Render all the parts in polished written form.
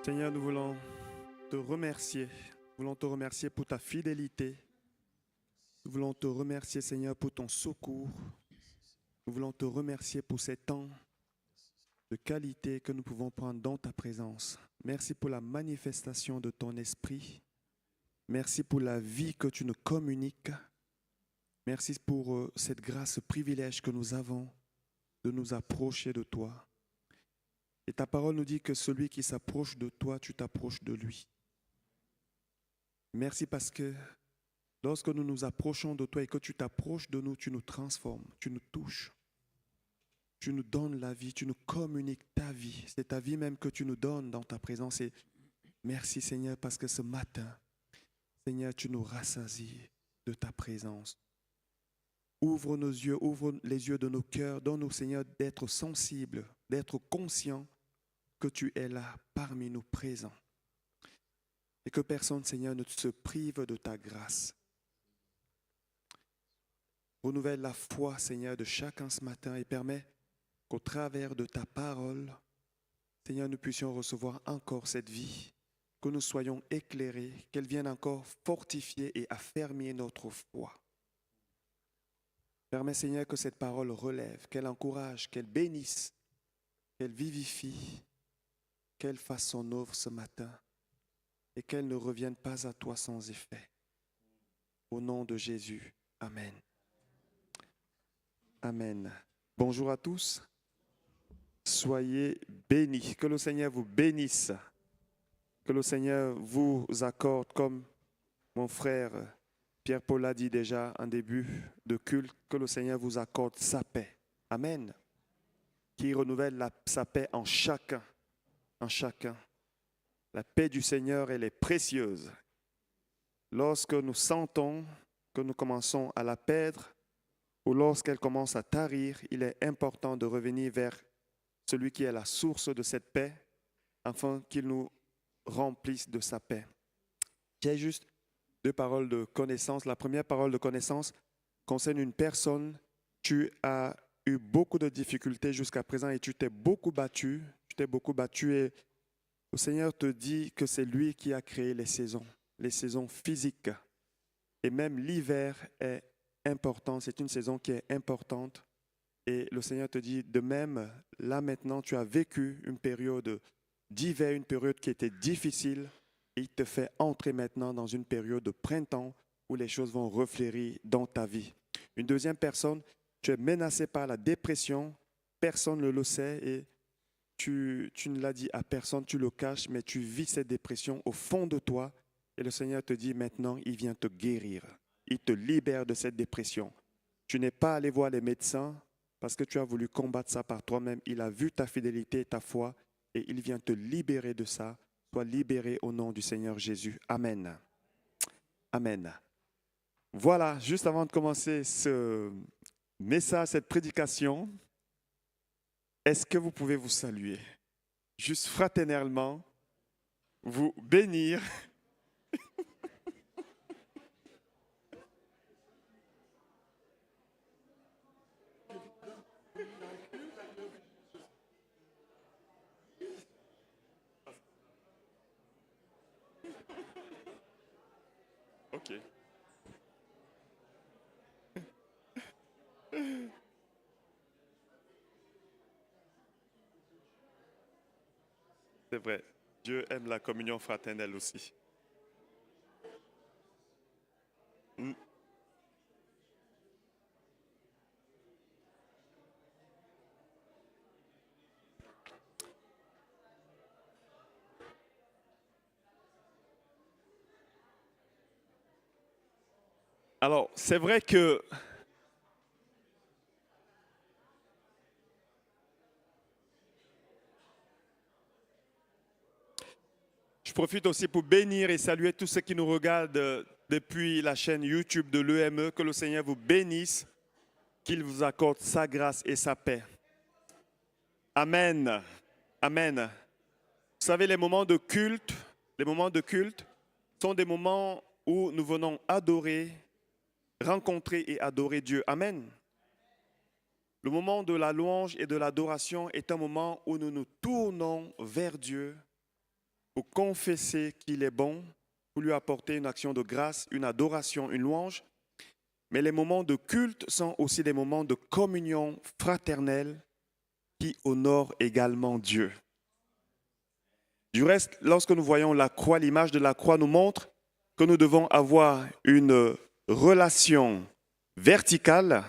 Seigneur, nous voulons te remercier. Nous voulons te remercier pour ta fidélité. Nous voulons te remercier, Seigneur, pour ton secours. Nous voulons te remercier pour ces temps de qualité que nous pouvons prendre dans ta présence. Merci pour la manifestation de ton esprit. Merci pour la vie que tu nous communiques. Merci pour cette grâce, ce privilège que nous avons de nous approcher de toi. Et ta parole nous dit que celui qui s'approche de toi, tu t'approches de lui. Merci parce que lorsque nous nous approchons de toi et que tu t'approches de nous, tu nous transformes, tu nous touches. Tu nous donnes la vie, tu nous communiques ta vie. C'est ta vie même que tu nous donnes dans ta présence. Et merci Seigneur parce que ce matin, Seigneur, tu nous rassasies de ta présence. Ouvre nos yeux, ouvre les yeux de nos cœurs. Donne-nous Seigneur d'être sensibles, d'être conscients que tu es là parmi nous présents. Et que personne Seigneur ne se prive de ta grâce. Renouvelle la foi Seigneur de chacun ce matin et permets qu'au travers de ta parole, Seigneur, nous puissions recevoir encore cette vie, que nous soyons éclairés, qu'elle vienne encore fortifier et affermir notre foi. Permets, Seigneur, que cette parole relève, qu'elle encourage, qu'elle bénisse, qu'elle vivifie, qu'elle fasse son œuvre ce matin et qu'elle ne revienne pas à toi sans effet. Au nom de Jésus, Amen. Amen. Bonjour à tous. Soyez bénis. Que le Seigneur vous bénisse. Que le Seigneur vous accorde, comme mon frère Pierre-Paul l'a dit déjà en début de culte, que le Seigneur vous accorde sa paix. Amen. Qui renouvelle sa paix en chacun. En chacun. La paix du Seigneur, elle est précieuse. Lorsque nous sentons que nous commençons à la perdre, ou lorsqu'elle commence à tarir, il est important de revenir vers celui qui est la source de cette paix, afin qu'il nous remplisse de sa paix. J'ai juste deux paroles de connaissance. La première parole de connaissance concerne une personne. Tu as eu beaucoup de difficultés jusqu'à présent et tu t'es beaucoup battu. Et le Seigneur te dit que c'est lui qui a créé les saisons physiques. Et même l'hiver est important, c'est une saison qui est importante. Et le Seigneur te dit, de même, là maintenant, tu as vécu une période d'hiver, une période qui était difficile, et il te fait entrer maintenant dans une période de printemps où les choses vont refleurir dans ta vie. Une deuxième personne, tu es menacé par la dépression, personne ne le sait et tu ne l'as dit à personne, tu le caches, mais tu vis cette dépression au fond de toi et le Seigneur te dit maintenant, il vient te guérir, il te libère de cette dépression. Tu n'es pas allé voir les médecins, parce que tu as voulu combattre ça par toi-même. Il a vu ta fidélité et ta foi et il vient te libérer de ça. Sois libéré au nom du Seigneur Jésus. Amen. Amen. Voilà, juste avant de commencer ce message, cette prédication, est-ce que vous pouvez vous saluer? Juste fraternellement, vous bénir. Ok. C'est vrai, Dieu aime la communion fraternelle aussi. Alors, c'est vrai que je profite aussi pour bénir et saluer tous ceux qui nous regardent depuis la chaîne YouTube de l'EME. Que le Seigneur vous bénisse, qu'il vous accorde sa grâce et sa paix. Amen. Amen. Vous savez, les moments de culte sont des moments où nous venons adorer, rencontrer et adorer Dieu. Amen. Le moment de la louange et de l'adoration est un moment où nous nous tournons vers Dieu pour confesser qu'il est bon, pour lui apporter une action de grâce, une adoration, une louange. Mais les moments de culte sont aussi des moments de communion fraternelle qui honorent également Dieu. Du reste, lorsque nous voyons la croix, l'image de la croix nous montre que nous devons avoir une relation verticale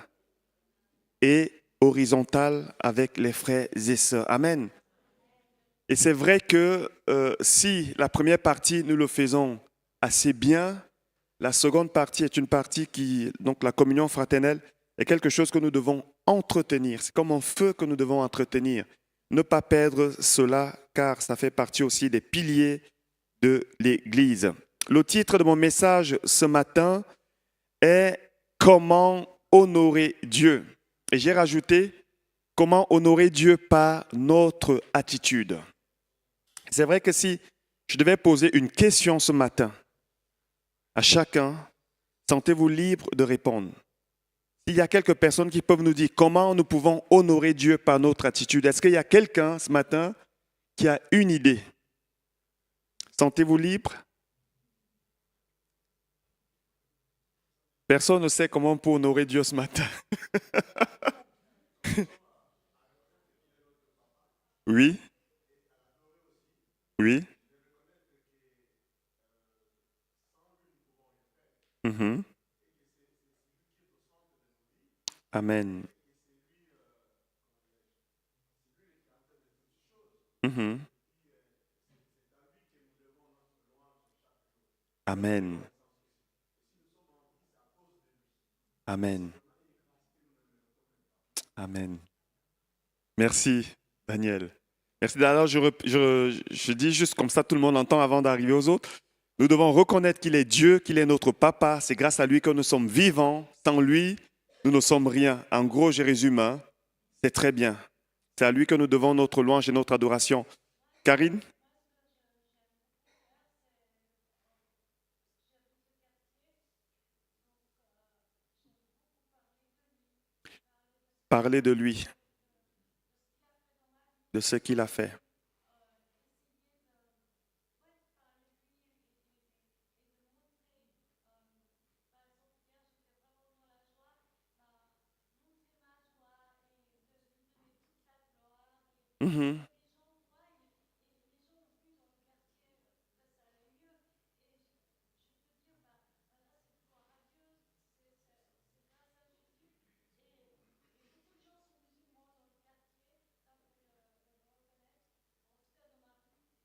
et horizontale avec les frères et sœurs. Amen. Et c'est vrai que si la première partie, nous le faisons assez bien, la seconde partie est une partie qui, donc la communion fraternelle, est quelque chose que nous devons entretenir. C'est comme un feu que nous devons entretenir. Ne pas perdre cela, car ça fait partie aussi des piliers de l'Église. Le titre de mon message ce matin est « Comment honorer Dieu ?» Et j'ai rajouté « Comment honorer Dieu par notre attitude ?» C'est vrai que si je devais poser une question ce matin à chacun, sentez-vous libre de répondre. S'il y a quelques personnes qui peuvent nous dire comment nous pouvons honorer Dieu par notre attitude, est-ce qu'il y a quelqu'un ce matin qui a une idée? Sentez-vous libre? Personne ne sait comment on peut honorer Dieu ce matin. Oui, oui. Mhm. Amen. Mhm. Amen. Amen. Amen. Merci, Daniel. Merci. Alors, je dis juste comme ça, tout le monde entend avant d'arriver aux autres. Nous devons reconnaître qu'il est Dieu, qu'il est notre papa. C'est grâce à lui que nous sommes vivants. Sans lui, nous ne sommes rien. En gros, je résume. Hein. C'est très bien. C'est à lui que nous devons notre louange et notre adoration. Karine, parlez de lui, de ce qu'il a fait. Mhm.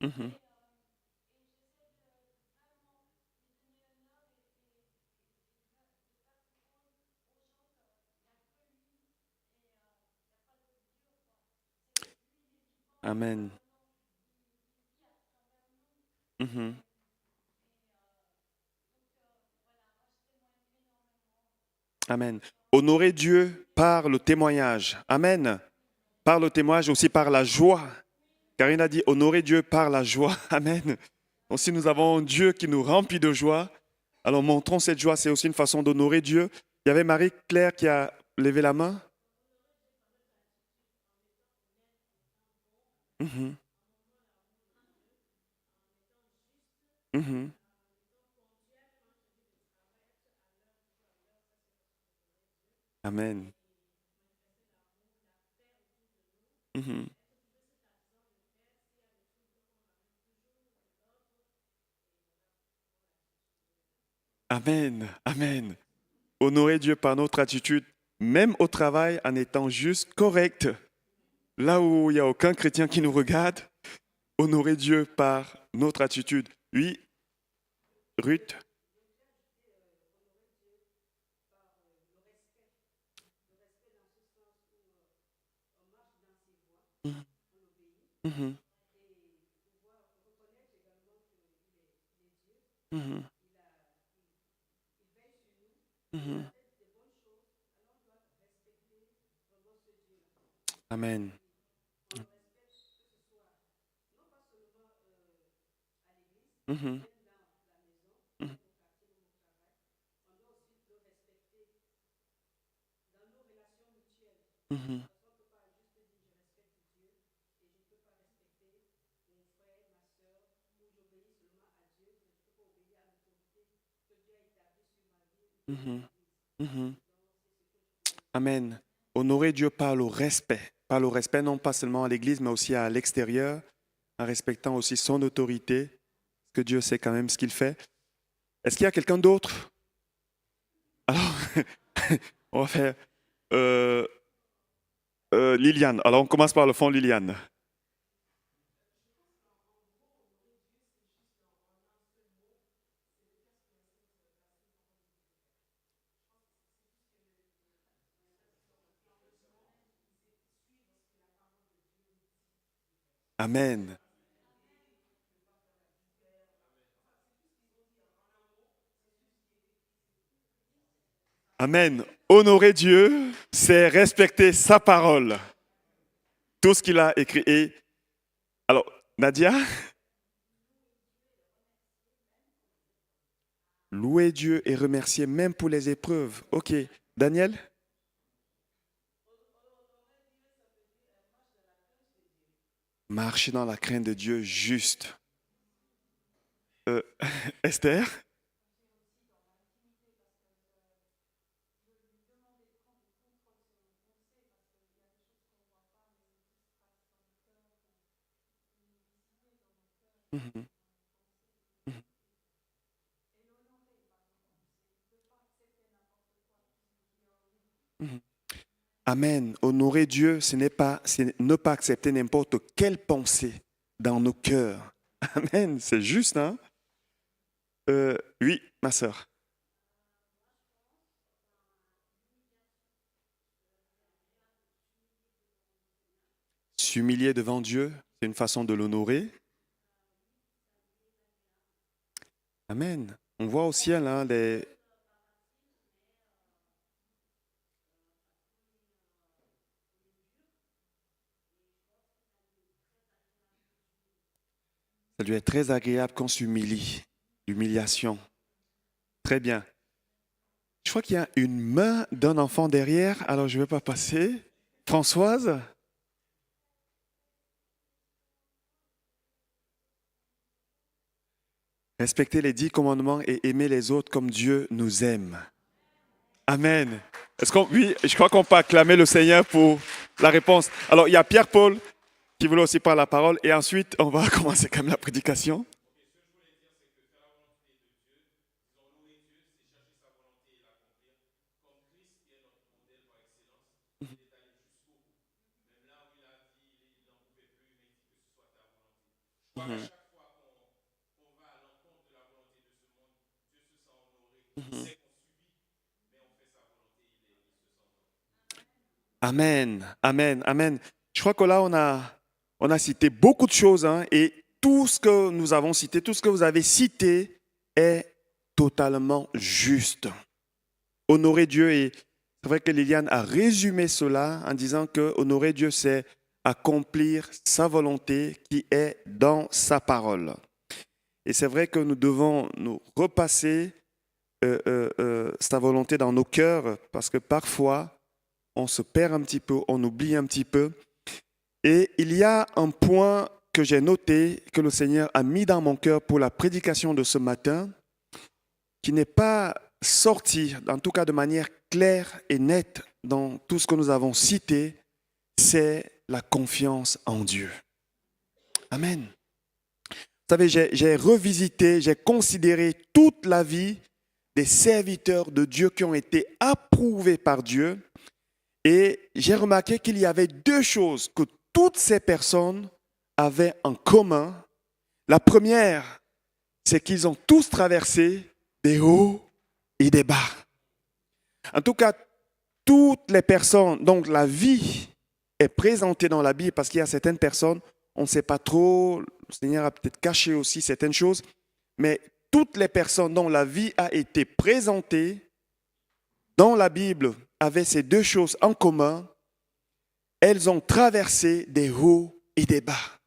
Mhm. Amen. Mhm. Amen. Honorer Dieu par le témoignage. Amen. Par le témoignage, aussi par la joie. Karine a dit honorer Dieu par la joie. Amen. Donc si nous avons un Dieu qui nous remplit de joie, alors montrons cette joie. C'est aussi une façon d'honorer Dieu. Il y avait Marie-Claire qui a levé la main. Mhm. Mhm. Amen. Mhm. Amen. Amen. Honorer Dieu par notre attitude, même au travail, en étant juste correct. Là où il n'y a aucun chrétien qui nous regarde, honorer Dieu par notre attitude. Oui, Ruth. Mhm. Mhm. Mhm. Mhm. Amen. Mhm. Mhm. Mhm. Mhm. Mhm. Amen. Honorer Dieu par le respect. Par le respect, non pas seulement à l'église, mais aussi à l'extérieur, en respectant aussi son autorité, parce que Dieu sait quand même ce qu'il fait. Est-ce qu'il y a quelqu'un d'autre? Alors, on va faire euh, Liliane. Alors, on commence par le fond, Liliane. Amen. Amen. Honorer Dieu, c'est respecter sa parole, tout ce qu'il a écrit. Et alors, Nadia, louer Dieu et remercier même pour les épreuves. Ok. Daniel, marcher dans la crainte de Dieu juste. Euh, Esther, mhm, mhm. Amen. Honorer Dieu, ce n'est pas, c'est ne pas accepter n'importe quelle pensée dans nos cœurs. Amen. C'est juste, hein? Oui, ma sœur. S'humilier devant Dieu, c'est une façon de l'honorer. Amen. On voit au ciel, hein, ça lui est très agréable qu'on s'humilie. L'humiliation. Très bien. Je crois qu'il y a une main d'un enfant derrière, alors je ne vais pas passer. Françoise, respecter les 10 commandements et aimer les autres comme Dieu nous aime. Amen. Oui, je crois qu'on peut acclamer le Seigneur pour la réponse. Alors, il y a Pierre-Paul qui voulait aussi prendre la parole et ensuite, on va commencer quand même la prédication. Mhm, mhm. Amen, amen, amen. Je crois que là, on a cité beaucoup de choses, hein, et tout ce que nous avons cité, tout ce que vous avez cité est totalement juste. Honorer Dieu, et c'est vrai que Liliane a résumé cela en disant que honorer Dieu, c'est accomplir sa volonté qui est dans sa parole. Et c'est vrai que nous devons nous repasser sa volonté dans nos cœurs parce que parfois, on se perd un petit peu, on oublie un petit peu. Et il y a un point que j'ai noté, que le Seigneur a mis dans mon cœur pour la prédication de ce matin, qui n'est pas sorti, en tout cas de manière claire et nette dans tout ce que nous avons cité, c'est la confiance en Dieu. Amen. Vous savez, j'ai revisité, j'ai considéré toute la vie des serviteurs de Dieu qui ont été approuvés par Dieu et j'ai remarqué qu'il y avait deux choses que toutes ces personnes avaient en commun. La première, c'est qu'ils ont tous traversé des hauts et des bas. En tout cas, toutes les personnes, donc la vie est présentée dans la Bible parce qu'il y a certaines personnes, on ne sait pas trop, le Seigneur a peut-être caché aussi certaines choses, mais toutes les personnes dont la vie a été présentée dans la Bible avaient ces deux choses en commun. Elles ont traversé des hauts et des bas.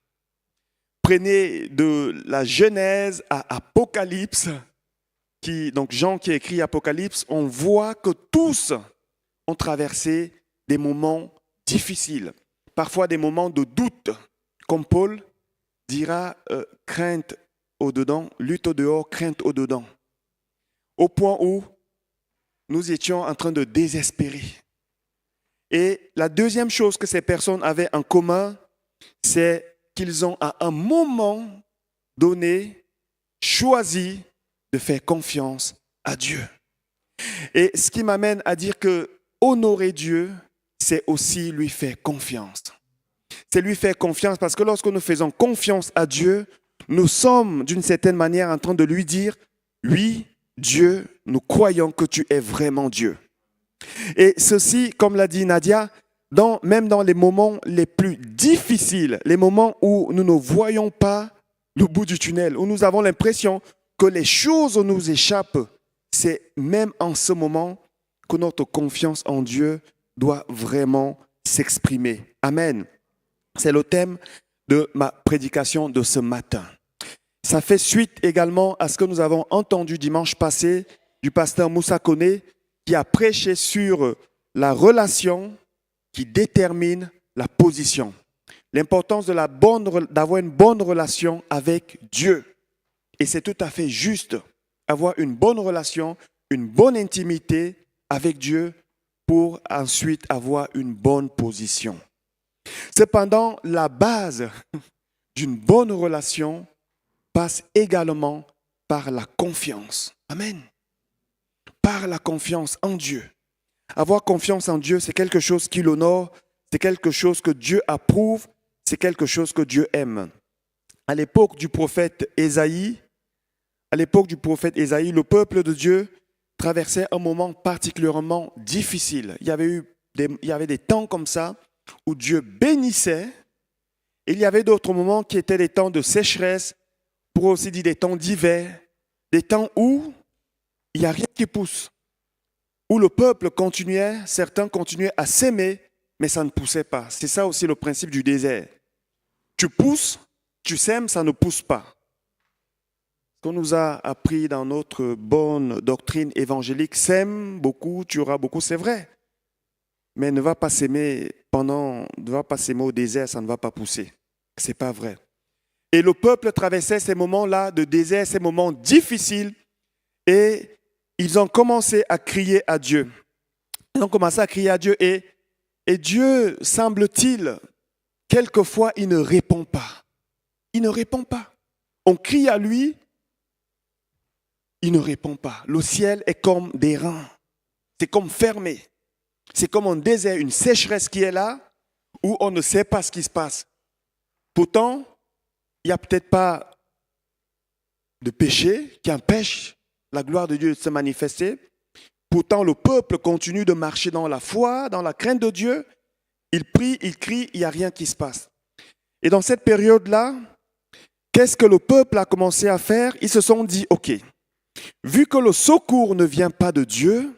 Prenez de la Genèse à Apocalypse, donc Jean qui écrit Apocalypse, on voit que tous ont traversé des moments difficiles, parfois des moments de doute, comme Paul dira crainte au dedans, lutte au dehors, crainte au dedans. Au point où nous étions en train de désespérer. Et la deuxième chose que ces personnes avaient en commun, c'est qu'ils ont à un moment donné choisi de faire confiance à Dieu. Et ce qui m'amène à dire que honorer Dieu, c'est aussi lui faire confiance. C'est lui faire confiance parce que lorsque nous faisons confiance à Dieu, nous sommes d'une certaine manière en train de lui dire, oui, Dieu, nous croyons que tu es vraiment Dieu. Et ceci, comme l'a dit Nadia, même dans les moments les plus difficiles, les moments où nous ne voyons pas le bout du tunnel, où nous avons l'impression que les choses nous échappent, c'est même en ce moment que notre confiance en Dieu doit vraiment s'exprimer. Amen. C'est le thème de ma prédication de ce matin. Ça fait suite également à ce que nous avons entendu dimanche passé du pasteur Moussa Kone qui a prêché sur la relation qui détermine la position. L'importance d'avoir une bonne relation avec Dieu. Et c'est tout à fait juste, avoir une bonne relation, une bonne intimité avec Dieu pour ensuite avoir une bonne position. Cependant, la base d'une bonne relation passe également par la confiance. Amen. Par la confiance en Dieu. Avoir confiance en Dieu, c'est quelque chose qui l'honore, c'est quelque chose que Dieu approuve, c'est quelque chose que Dieu aime. À l'époque du prophète Ésaïe, le peuple de Dieu traversait un moment particulièrement difficile. Il y avait des temps comme ça où Dieu bénissait. Et il y avait d'autres moments qui étaient des temps de sécheresse, pour aussi dire des temps d'hiver, des temps où il n'y a rien qui pousse, où le peuple certains continuaient à s'aimer, mais ça ne poussait pas. C'est ça aussi le principe du désert. Tu pousses, tu sèmes, ça ne pousse pas. Ce qu'on nous a appris dans notre bonne doctrine évangélique, sème beaucoup, tu auras beaucoup, c'est vrai. Mais ne va pas s'aimer au désert, ça ne va pas pousser. Ce n'est pas vrai. Et le peuple traversait ces moments-là de désert, ces moments difficiles, et ils ont commencé à crier à Dieu. Ils ont commencé à crier à Dieu, et Dieu, semble-t-il, quelquefois, il ne répond pas. Il ne répond pas. On crie à lui, il ne répond pas. Le ciel est comme des reins. C'est comme fermé. C'est comme un désert, une sécheresse qui est là, où on ne sait pas ce qui se passe. Pourtant, il n'y a peut-être pas de péché qui empêche la gloire de Dieu de se manifester. Pourtant, le peuple continue de marcher dans la foi, dans la crainte de Dieu. Il prie, il crie, il n'y a rien qui se passe. Et dans cette période-là, qu'est-ce que le peuple a commencé à faire? Ils se sont dit, ok, vu que le secours ne vient pas de Dieu,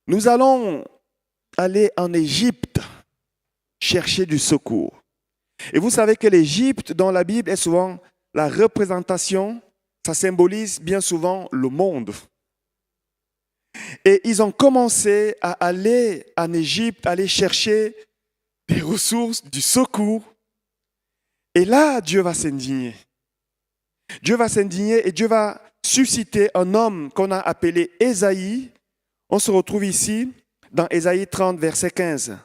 nous allons aller en Égypte chercher du secours. Et vous savez que l'Égypte, dans la Bible, est souvent la représentation, ça symbolise bien souvent le monde. Et ils ont commencé à aller en Égypte, aller chercher des ressources, du secours. Et là, Dieu va s'indigner. Dieu va s'indigner et Dieu va susciter un homme qu'on a appelé Ésaïe. On se retrouve ici dans Ésaïe 30, verset 15.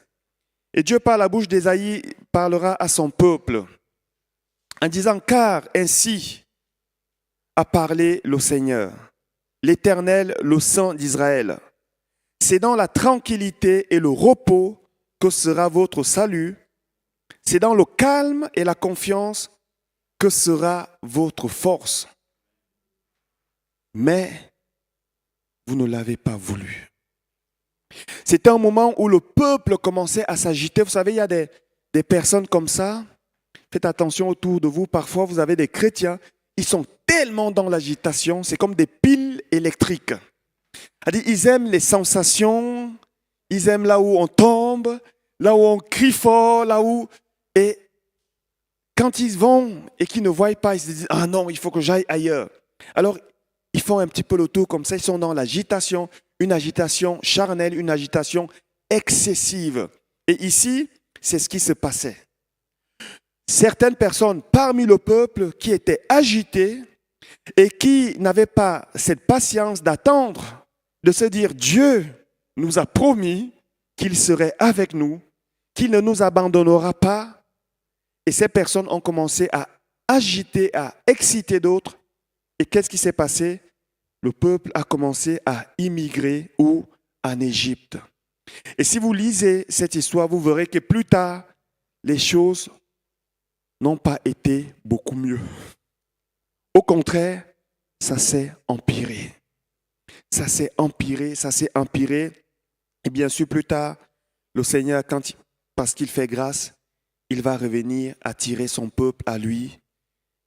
Et Dieu, par la bouche d'Ésaïe, parlera à son peuple en disant, car ainsi a parlé le Seigneur, l'Éternel, le Saint d'Israël. C'est dans la tranquillité et le repos que sera votre salut. C'est dans le calme et la confiance que sera votre force. Mais vous ne l'avez pas voulu. C'était un moment où le peuple commençait à s'agiter. Vous savez, il y a des personnes comme ça. Faites attention autour de vous. Parfois, vous avez des chrétiens. Ils sont tellement dans l'agitation. C'est comme des piles électriques. C'est-à-dire, ils aiment les sensations. Ils aiment là où on tombe, là où on crie fort, là où... Et quand ils vont et qu'ils ne voient pas, ils se disent « Ah non, il faut que j'aille ailleurs ». Alors, ils font un petit peu le tour comme ça. Ils sont dans l'agitation. Une agitation charnelle, une agitation excessive. Et ici, c'est ce qui se passait. Certaines personnes parmi le peuple qui étaient agitées et qui n'avaient pas cette patience d'attendre de se dire, Dieu nous a promis qu'il serait avec nous, qu'il ne nous abandonnera pas. Et ces personnes ont commencé à agiter, à exciter d'autres. Et qu'est-ce qui s'est passé? Le peuple a commencé à immigrer où? En Égypte. Et si vous lisez cette histoire, vous verrez que plus tard, les choses n'ont pas été beaucoup mieux. Au contraire, ça s'est empiré. Ça s'est empiré, ça s'est empiré. Et bien sûr, plus tard, le Seigneur, parce qu'il fait grâce, il va revenir attirer son peuple à lui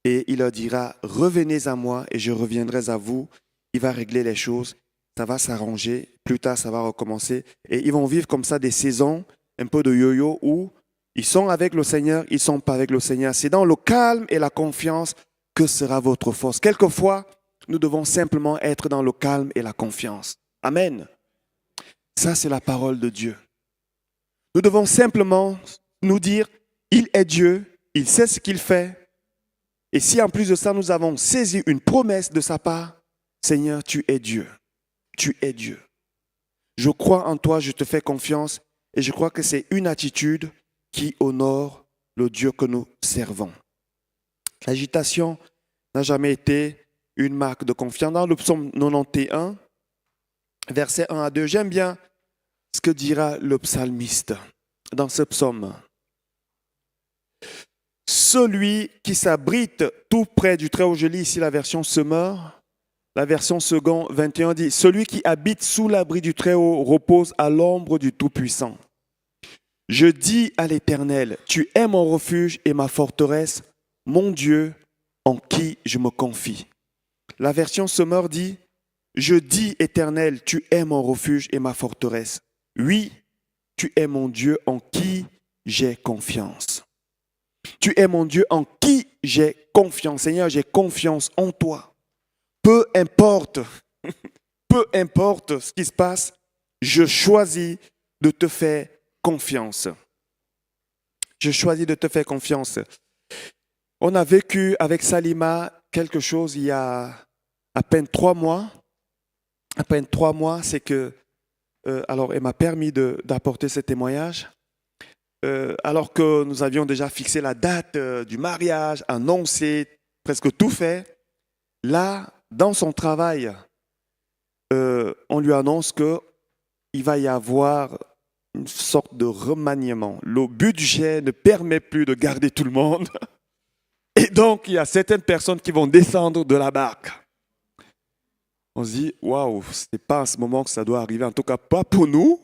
et il leur dira, revenez à moi et je reviendrai à vous. Il va régler les choses, ça va s'arranger, plus tard ça va recommencer et ils vont vivre comme ça des saisons, un peu de yo-yo où ils sont avec le Seigneur, ils ne sont pas avec le Seigneur. C'est dans le calme et la confiance que sera votre force. Quelquefois, nous devons simplement être dans le calme et la confiance. Amen. Ça, c'est la parole de Dieu. Nous devons simplement nous dire, il est Dieu, il sait ce qu'il fait. Et si en plus de ça, nous avons saisi une promesse de sa part, Seigneur, tu es Dieu. Tu es Dieu. Je crois en toi, je te fais confiance et je crois que c'est une attitude qui honore le Dieu que nous servons. L'agitation n'a jamais été une marque de confiance. Dans le psaume 91, versets 1 à 2, j'aime bien ce que dira le psalmiste dans ce psaume. Celui qui s'abrite tout près du Très-Haut, je lis ici la version Semeur, la version Second 21 dit, celui qui habite sous l'abri du Très-Haut repose à l'ombre du Tout-Puissant. Je dis à l'Éternel, tu es mon refuge et ma forteresse, mon Dieu en qui je me confie. La version Semeur dit, je dis Éternel, tu es mon refuge et ma forteresse. Oui, tu es mon Dieu en qui j'ai confiance. Tu es mon Dieu en qui j'ai confiance. Seigneur, j'ai confiance en toi. Peu importe ce qui se passe, je choisis de te faire confiance. Je choisis de te faire confiance. On a vécu avec Salima quelque chose il y a à peine 3 mois. À peine 3 mois, c'est que, alors elle m'a permis d'apporter ce témoignage. Alors que nous avions déjà fixé la date du mariage, annoncé, presque tout fait. Là, dans son travail, on lui annonce qu'il va y avoir une sorte de remaniement. Le budget ne permet plus de garder tout le monde. Et donc, il y a certaines personnes qui vont descendre de la barque. On se dit, waouh, ce n'est pas à ce moment que ça doit arriver, en tout cas pas pour nous,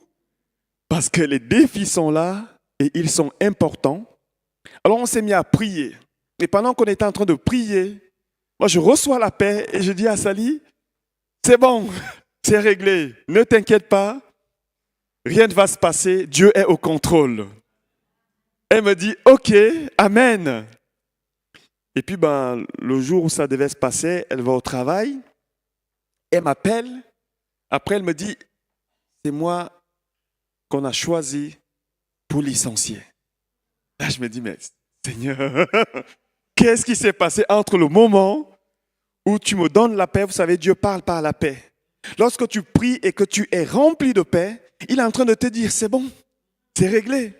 parce que les défis sont là et ils sont importants. Alors, on s'est mis à prier. Et pendant qu'on était en train de prier, moi, je reçois la paix et je dis à Sally, c'est bon, c'est réglé, ne t'inquiète pas, rien ne va se passer, Dieu est au contrôle. Elle me dit, ok, amen. Et puis, le jour où ça devait se passer, elle va au travail, elle m'appelle, après elle me dit, c'est moi qu'on a choisi pour licencier. Là, je me dis, mais Seigneur, qu'est-ce qui s'est passé entre le moment où tu me donnes la paix? Vous savez, Dieu parle par la paix. Lorsque tu pries et que tu es rempli de paix, il est en train de te dire, c'est bon, c'est réglé.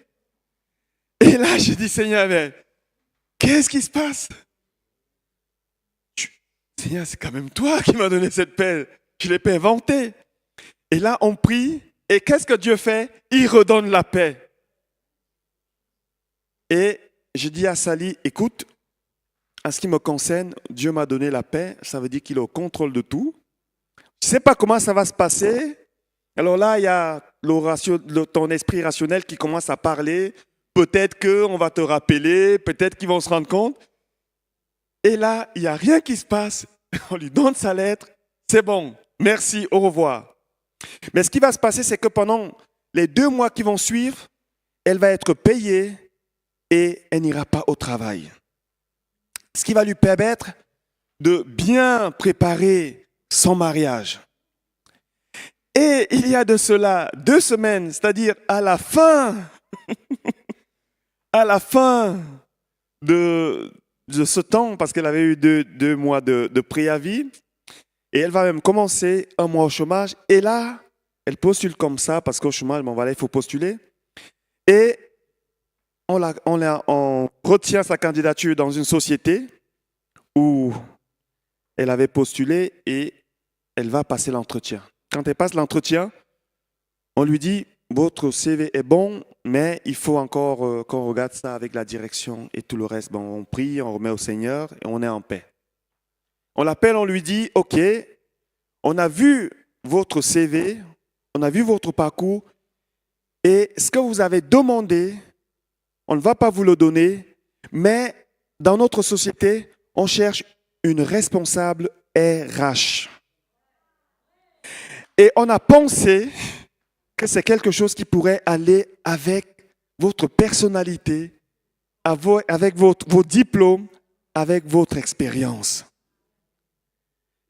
Et là, je dis, Seigneur, mais qu'est-ce qui se passe? Seigneur, c'est quand même toi qui m'as donné cette paix. Je ne l'ai pas inventée. Et là, on prie. Et qu'est-ce que Dieu fait? Il redonne la paix. Et je dis à Sally, écoute, en ce qui me concerne, Dieu m'a donné la paix. Ça veut dire qu'il est au contrôle de tout. Je ne sais pas comment ça va se passer. Alors là, il y a ton esprit rationnel qui commence à parler. Peut-être qu'on va te rappeler, peut-être qu'ils vont se rendre compte. Et là, il n'y a rien qui se passe. On lui donne sa lettre. C'est bon. Merci. Au revoir. Mais ce qui va se passer, c'est que pendant les 2 mois qui vont suivre, elle va être payée et elle n'ira pas au travail. Ce qui va lui permettre de bien préparer son mariage. Et il y a de cela 2 semaines, c'est-à-dire à la fin de ce temps, parce qu'elle avait eu 2 mois de préavis, Et elle va même commencer un mois au chômage. Et là, elle postule comme ça, parce qu'au chômage, bon, voilà, il faut postuler. Et on retient sa candidature dans une société où elle avait postulé et elle va passer l'entretien. Quand elle passe l'entretien, on lui dit, votre CV est bon, mais il faut encore qu'on regarde ça avec la direction et tout le reste. Bon, on prie, on remet au Seigneur et on est en paix. On l'appelle, on lui dit, OK, on a vu votre CV, on a vu votre parcours et ce que vous avez demandé, on ne va pas vous le donner, mais dans notre société, on cherche une responsable RH. Et on a pensé que c'est quelque chose qui pourrait aller avec votre personnalité, avec vos diplômes, avec votre expérience.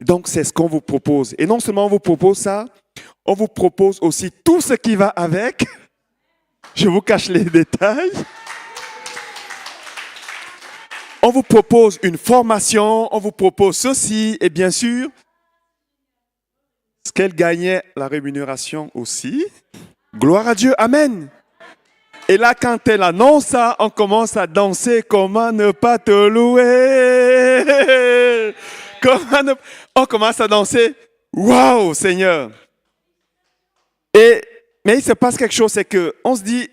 Donc, c'est ce qu'on vous propose. Et non seulement on vous propose ça, on vous propose aussi tout ce qui va avec. Je vous cache les détails. On vous propose une formation, on vous propose ceci, et bien sûr, ce qu'elle gagnait, la rémunération aussi. Gloire à Dieu, amen. Et là, quand elle annonce ça, on commence à danser. Comment ne pas te louer? On commence à danser. Waouh, Seigneur. Mais il se passe quelque chose, c'est qu'on se dit,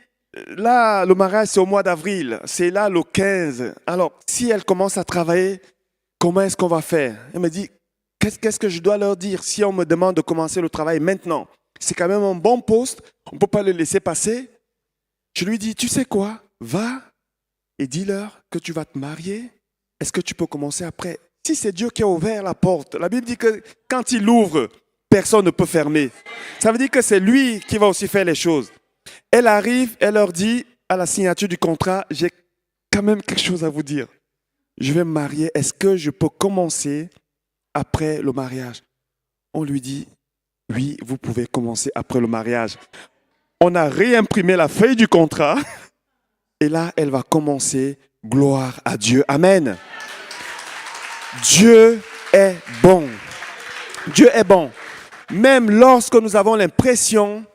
là, le mariage, c'est au mois d'avril. C'est là, le 15. Alors, si elle commence à travailler, comment est-ce qu'on va faire? Elle me dit, qu'est-ce que je dois leur dire si on me demande de commencer le travail maintenant? C'est quand même un bon poste. On ne peut pas le laisser passer. Je lui dis, tu sais quoi? Va et dis-leur que tu vas te marier. Est-ce que tu peux commencer après? Si c'est Dieu qui a ouvert la porte, la Bible dit que quand il ouvre, personne ne peut fermer. Ça veut dire que c'est lui qui va aussi faire les choses. Elle arrive, elle leur dit à la signature du contrat, j'ai quand même quelque chose à vous dire. Je vais me marier. Est-ce que je peux commencer après le mariage? On lui dit, oui, vous pouvez commencer après le mariage. On a réimprimé la feuille du contrat et là, elle va commencer. Gloire à Dieu. Amen. Dieu est bon. Dieu est bon. Même lorsque nous avons l'impression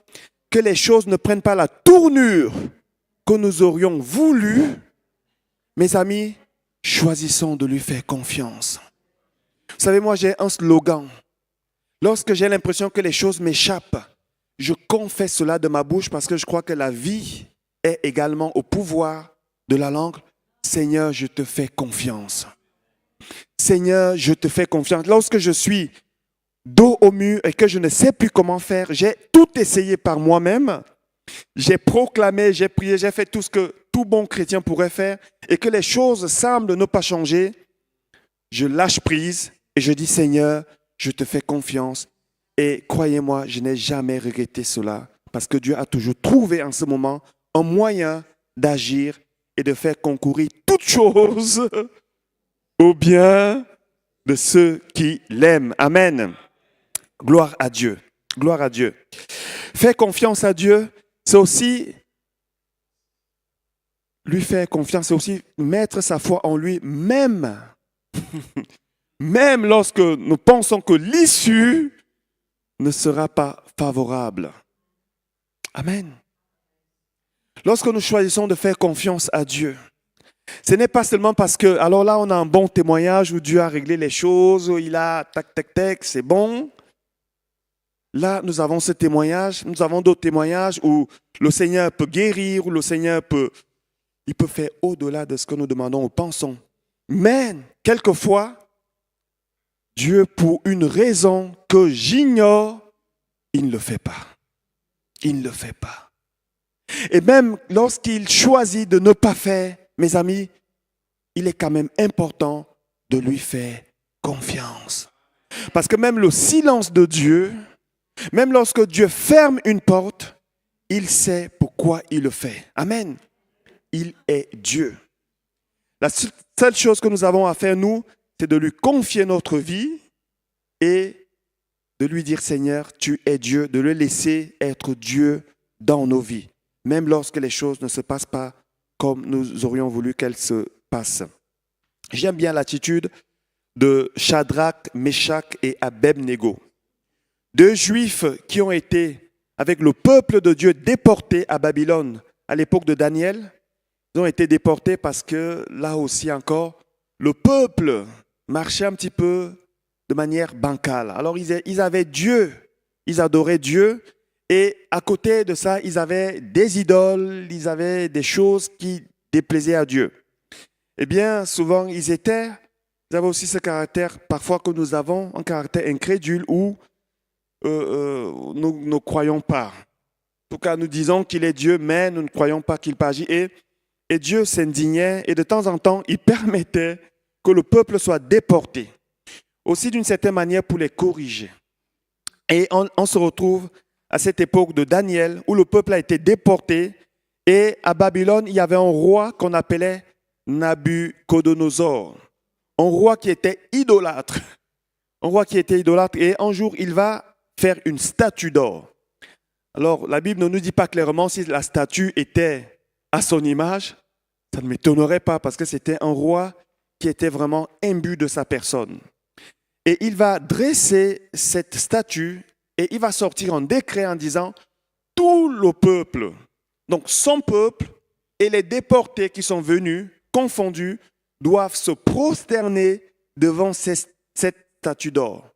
que les choses ne prennent pas la tournure que nous aurions voulu, mes amis, choisissons de lui faire confiance. Vous savez, moi, j'ai un slogan. Lorsque j'ai l'impression que les choses m'échappent, je confesse cela de ma bouche parce que je crois que la vie est également au pouvoir de la langue. Seigneur, je te fais confiance. Seigneur, je te fais confiance. Lorsque je suis dos au mur et que je ne sais plus comment faire, j'ai tout essayé par moi-même. J'ai proclamé, j'ai prié, j'ai fait tout ce que tout bon chrétien pourrait faire et que les choses semblent ne pas changer. Je lâche prise et je dis, Seigneur, je te fais confiance. Et croyez-moi, je n'ai jamais regretté cela parce que Dieu a toujours trouvé en ce moment un moyen d'agir et de faire concourir toutes choses au bien de ceux qui l'aiment. Amen. Gloire à Dieu. Gloire à Dieu. Faire confiance à Dieu, c'est aussi lui faire confiance, c'est aussi mettre sa foi en lui, même lorsque nous pensons que l'issue ne sera pas favorable. Amen. Lorsque nous choisissons de faire confiance à Dieu, ce n'est pas seulement parce que, alors là, on a un bon témoignage où Dieu a réglé les choses, où il a tac, tac, tac, c'est bon. Là, nous avons ce témoignage, nous avons d'autres témoignages où le Seigneur peut guérir, où le Seigneur peut faire au-delà de ce que nous demandons ou pensons. Mais, quelquefois, Dieu, pour une raison que j'ignore, il ne le fait pas. Il ne le fait pas. Et même lorsqu'il choisit de ne pas faire, mes amis, il est quand même important de lui faire confiance. Parce que même le silence de Dieu, même lorsque Dieu ferme une porte, il sait pourquoi il le fait. Amen. Il est Dieu. La seule chose que nous avons à faire, nous, c'est de lui confier notre vie et de lui dire, Seigneur, tu es Dieu, de le laisser être Dieu dans nos vies, même lorsque les choses ne se passent pas comme nous aurions voulu qu'elles se passent. J'aime bien l'attitude de Shadrach, Meshach et Abednego. Deux Juifs qui ont été, avec le peuple de Dieu, déportés à Babylone à l'époque de Daniel. Ils ont été déportés parce que, là aussi encore, le peuple marchait un petit peu de manière bancale. Alors, ils avaient Dieu, ils adoraient Dieu, et à côté de ça, ils avaient des idoles, ils avaient des choses qui déplaisaient à Dieu. Eh bien, souvent, ils avaient aussi ce caractère, parfois que nous avons, un caractère incrédule où nous ne croyons pas. En tout cas, nous disons qu'il est Dieu, mais nous ne croyons pas qu'il peut agir. Et Dieu s'indignait et de temps en temps, il permettait que le peuple soit déporté. Aussi d'une certaine manière pour les corriger. Et on se retrouve à cette époque de Daniel où le peuple a été déporté. Et à Babylone, il y avait un roi qu'on appelait Nabuchodonosor. Un roi qui était idolâtre. Un roi qui était idolâtre. Et un jour, il va faire une statue d'or. Alors, la Bible ne nous dit pas clairement si la statue était à son image. Ça ne m'étonnerait pas parce que c'était un roi qui était vraiment imbu de sa personne. Et il va dresser cette statue et il va sortir un décret en disant tout le peuple, donc son peuple et les déportés qui sont venus, confondus, doivent se prosterner devant cette statue d'or.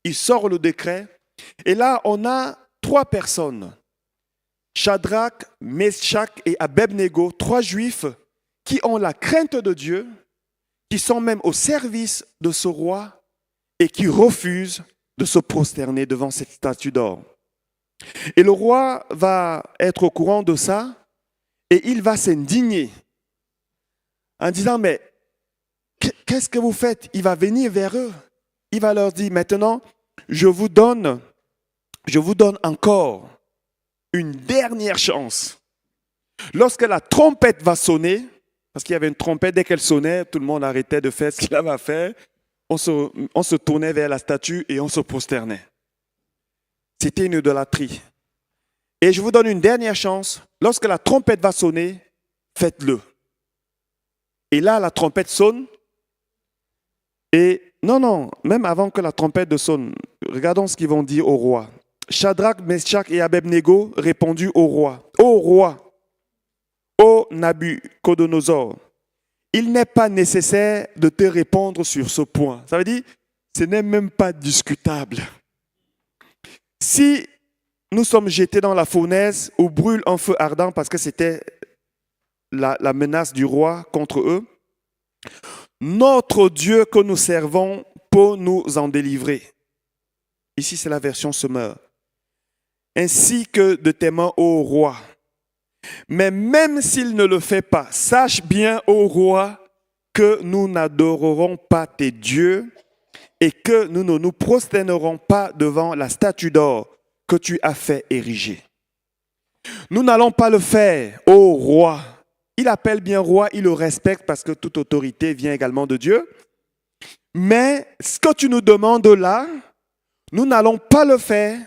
Il sort le décret et là on a 3 personnes, Shadrach, Meshach et Abednego, 3 juifs qui ont la crainte de Dieu, qui sont même au service de ce roi et qui refusent de se prosterner devant cette statue d'or. Et le roi va être au courant de ça et il va s'indigner en disant, mais qu'est-ce que vous faites? Il va venir vers eux. Il va leur dire, maintenant, je vous donne encore une dernière chance. Lorsque la trompette va sonner, parce qu'il y avait une trompette, dès qu'elle sonnait, tout le monde arrêtait de faire ce qu'il avait à faire. On se tournait vers la statue et on se prosternait. C'était une idolâtrie. Et je vous donne une dernière chance. Lorsque la trompette va sonner, faites-le. Et là, la trompette sonne. Et non, même avant que la trompette sonne, regardons ce qu'ils vont dire au roi. Shadrach, Meshach et Abednego répondirent au roi. Ô roi, ô Nabuchodonosor, il n'est pas nécessaire de te répondre sur ce point. Ça veut dire, ce n'est même pas discutable. Si nous sommes jetés dans la fournaise où brûle un feu ardent parce que c'était la menace du roi contre eux, notre Dieu que nous servons peut nous en délivrer. Ici, c'est la version Semeur. Ainsi que de tes mains, ô roi. Mais même s'il ne le fait pas, sache bien, ô roi, que nous n'adorerons pas tes dieux et que nous ne nous prosternerons pas devant la statue d'or que tu as fait ériger. Nous n'allons pas le faire, ô roi. Il appelle bien roi, il le respecte parce que toute autorité vient également de Dieu. Mais ce que tu nous demandes là, nous n'allons pas le faire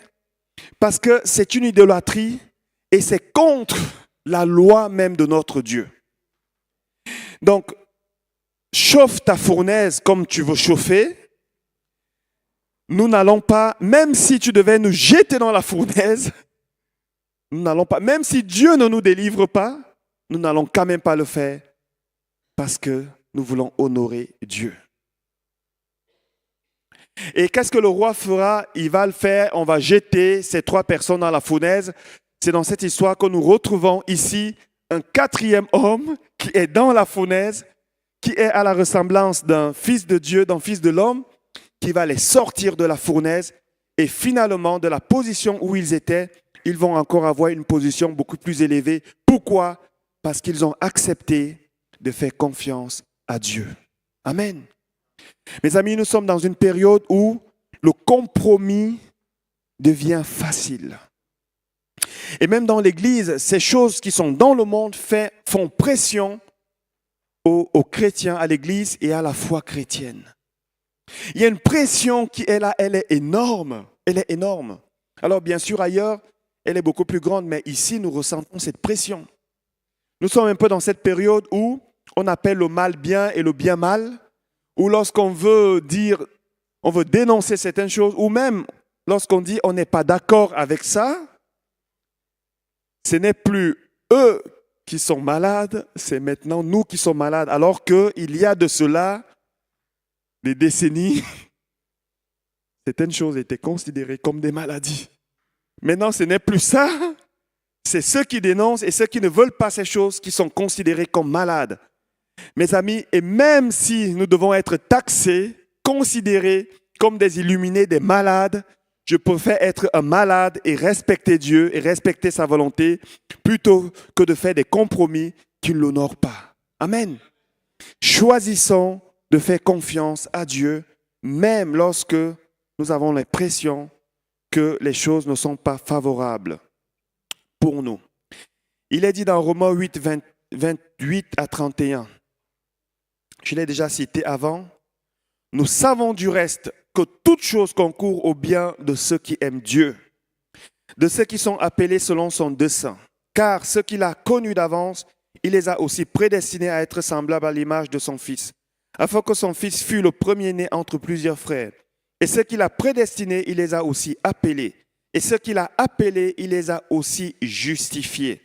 parce que c'est une idolâtrie et c'est contre la loi même de notre Dieu. Donc, chauffe ta fournaise comme tu veux chauffer. Nous n'allons pas, même si tu devais nous jeter dans la fournaise, nous n'allons pas, même si Dieu ne nous délivre pas, nous n'allons quand même pas le faire parce que nous voulons honorer Dieu. Et qu'est-ce que le roi fera? Il va le faire, on va jeter ces 3 personnes dans la fournaise. C'est dans cette histoire que nous retrouvons ici un 4e homme qui est dans la fournaise, qui est à la ressemblance d'un fils de Dieu, d'un fils de l'homme, qui va les sortir de la fournaise et finalement de la position où ils étaient, ils vont encore avoir une position beaucoup plus élevée. Pourquoi? Parce qu'ils ont accepté de faire confiance à Dieu. Amen. Mes amis, nous sommes dans une période où le compromis devient facile. Et même dans l'Église, ces choses qui sont dans le monde font pression aux chrétiens, à l'Église et à la foi chrétienne. Il y a une pression qui est là, elle est énorme. Elle est énorme. Alors bien sûr, ailleurs, elle est beaucoup plus grande, mais ici, nous ressentons cette pression. Nous sommes un peu dans cette période où on appelle le mal bien et le bien mal, ou lorsqu'on veut dire, on veut dénoncer certaines choses, ou même lorsqu'on dit on n'est pas d'accord avec ça, ce n'est plus eux qui sont malades, c'est maintenant nous qui sommes malades. Alors qu'il y a de cela des décennies, certaines choses étaient considérées comme des maladies. Maintenant, ce n'est plus ça. C'est ceux qui dénoncent et ceux qui ne veulent pas ces choses qui sont considérés comme malades. Mes amis, et même si nous devons être taxés, considérés comme des illuminés, des malades, je préfère être un malade et respecter Dieu et respecter sa volonté plutôt que de faire des compromis qui ne l'honorent pas. Amen. Choisissons de faire confiance à Dieu, même lorsque nous avons l'impression que les choses ne sont pas favorables pour nous. Il est dit dans Romains 8, 28 à 31. Je l'ai déjà cité avant. Nous savons du reste que toute chose concourt au bien de ceux qui aiment Dieu, de ceux qui sont appelés selon son dessein. Car ceux qu'il a connus d'avance, il les a aussi prédestinés à être semblables à l'image de son Fils, afin que son Fils fût le premier-né entre plusieurs frères. Et ceux qu'il a prédestinés, il les a aussi appelés. Et ceux qu'il a appelés, il les a aussi justifiés.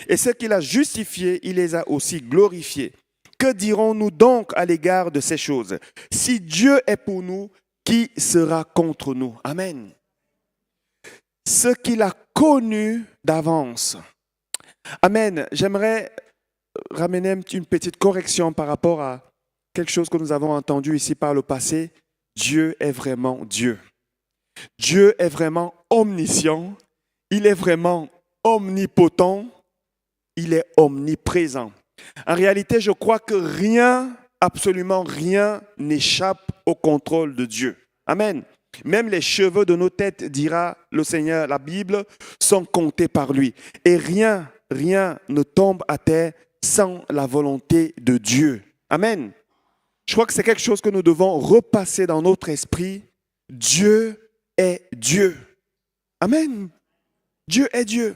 Et ceux qu'il a justifiés, il les a aussi glorifiés. Que dirons-nous donc à l'égard de ces choses? Si Dieu est pour nous, qui sera contre nous? Amen. Ce qu'il a connu d'avance. Amen. J'aimerais ramener une petite correction par rapport à quelque chose que nous avons entendu ici par le passé. Dieu est vraiment Dieu. Dieu est vraiment omniscient. Il est vraiment omnipotent. Il est omniprésent. En réalité, je crois que rien, absolument rien, n'échappe au contrôle de Dieu. Amen. Même les cheveux de nos têtes, dira le Seigneur, la Bible, sont comptés par lui. Et rien ne tombe à terre sans la volonté de Dieu. Amen. Je crois que c'est quelque chose que nous devons repasser dans notre esprit. Dieu est Dieu. Amen. Dieu est Dieu.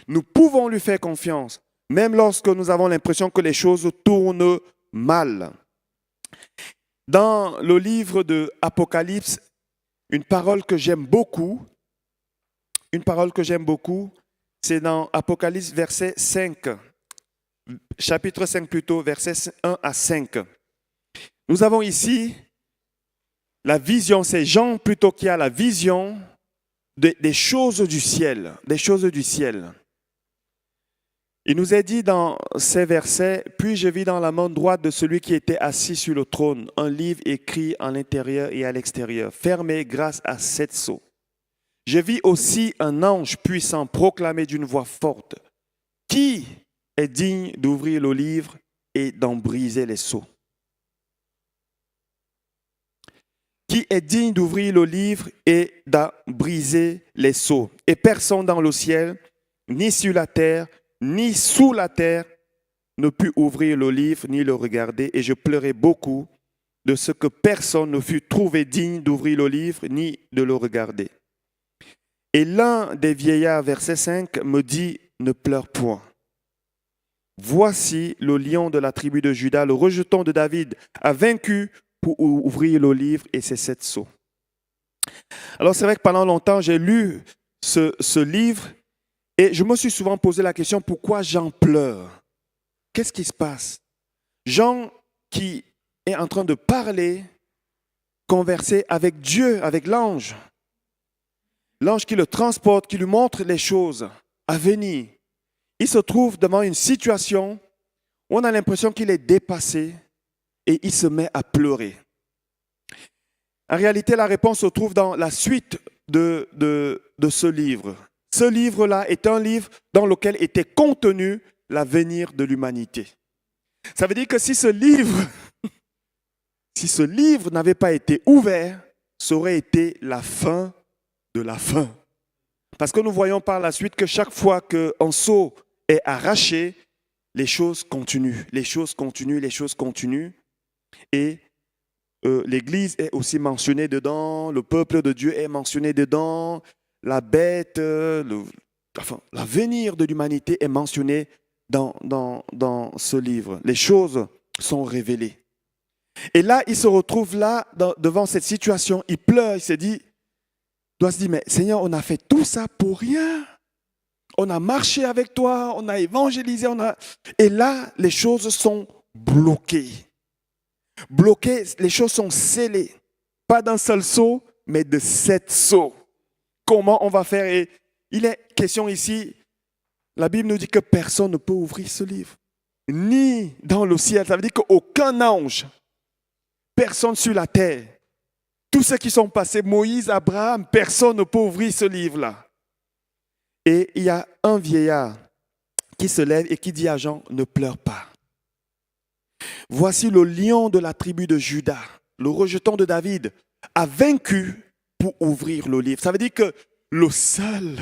Nous pouvons lui faire confiance, même lorsque nous avons l'impression que les choses tournent mal. Dans le livre de Apocalypse, une parole que j'aime beaucoup, c'est dans Apocalypse verset 5, chapitre 5 plutôt, versets 1 à 5. Nous avons ici la vision, c'est Jean plutôt qui a la vision des choses du ciel, des choses du ciel. Il nous est dit dans ces versets, « Puis je vis dans la main droite de celui qui était assis sur le trône, un livre écrit à l'intérieur et à l'extérieur, fermé grâce à 7 sceaux. Je vis aussi un ange puissant proclamer d'une voix forte, « Qui est digne d'ouvrir le livre et d'en briser les sceaux ?» Qui est digne d'ouvrir le livre et d'en briser les sceaux? Et personne dans le ciel, ni sur la terre, ni sous la terre, ne put ouvrir le livre ni le regarder. Et je pleurais beaucoup de ce que personne ne fut trouvé digne d'ouvrir le livre ni de le regarder. Et l'un des vieillards, verset 5, me dit, ne pleure point. Voici le lion de la tribu de Juda, le rejeton de David, a vaincu pour ouvrir le livre et ses 7 sceaux. Alors c'est vrai que pendant longtemps, j'ai lu ce livre et je me suis souvent posé la question, pourquoi Jean pleure? Qu'est-ce qui se passe? Jean qui est en train de parler, converser avec Dieu, avec l'ange. L'ange qui le transporte, qui lui montre les choses à venir. Il se trouve devant une situation où on a l'impression qu'il est dépassé et il se met à pleurer. En réalité, la réponse se trouve dans la suite de ce livre. Ce livre-là est un livre dans lequel était contenu l'avenir de l'humanité. Ça veut dire que si ce livre n'avait pas été ouvert, ça aurait été la fin de la fin. Parce que nous voyons par la suite que chaque fois qu'un sceau est arraché, les choses continuent, les choses continuent, les choses continuent. Et l'Église est aussi mentionnée dedans, le peuple de Dieu est mentionné dedans, la bête, l'avenir de l'humanité est mentionné dans ce livre. Les choses sont révélées. Et là, il se retrouve là, devant cette situation. Il pleure, il doit se dire, mais Seigneur, on a fait tout ça pour rien. On a marché avec toi, on a évangélisé, Et là, les choses sont bloquées. Bloquées, les choses sont scellées. Pas d'un seul seau, mais de 7 seaux. Comment on va faire? Et il est question ici, la Bible nous dit que personne ne peut ouvrir ce livre. Ni dans le ciel. Ça veut dire qu'aucun ange, personne sur la terre, tous ceux qui sont passés, Moïse, Abraham, personne ne peut ouvrir ce livre-là. Et il y a un vieillard qui se lève et qui dit à Jean, ne pleure pas. Voici le lion de la tribu de Juda, le rejeton de David, a vaincu pour ouvrir le livre. Ça veut dire que le seul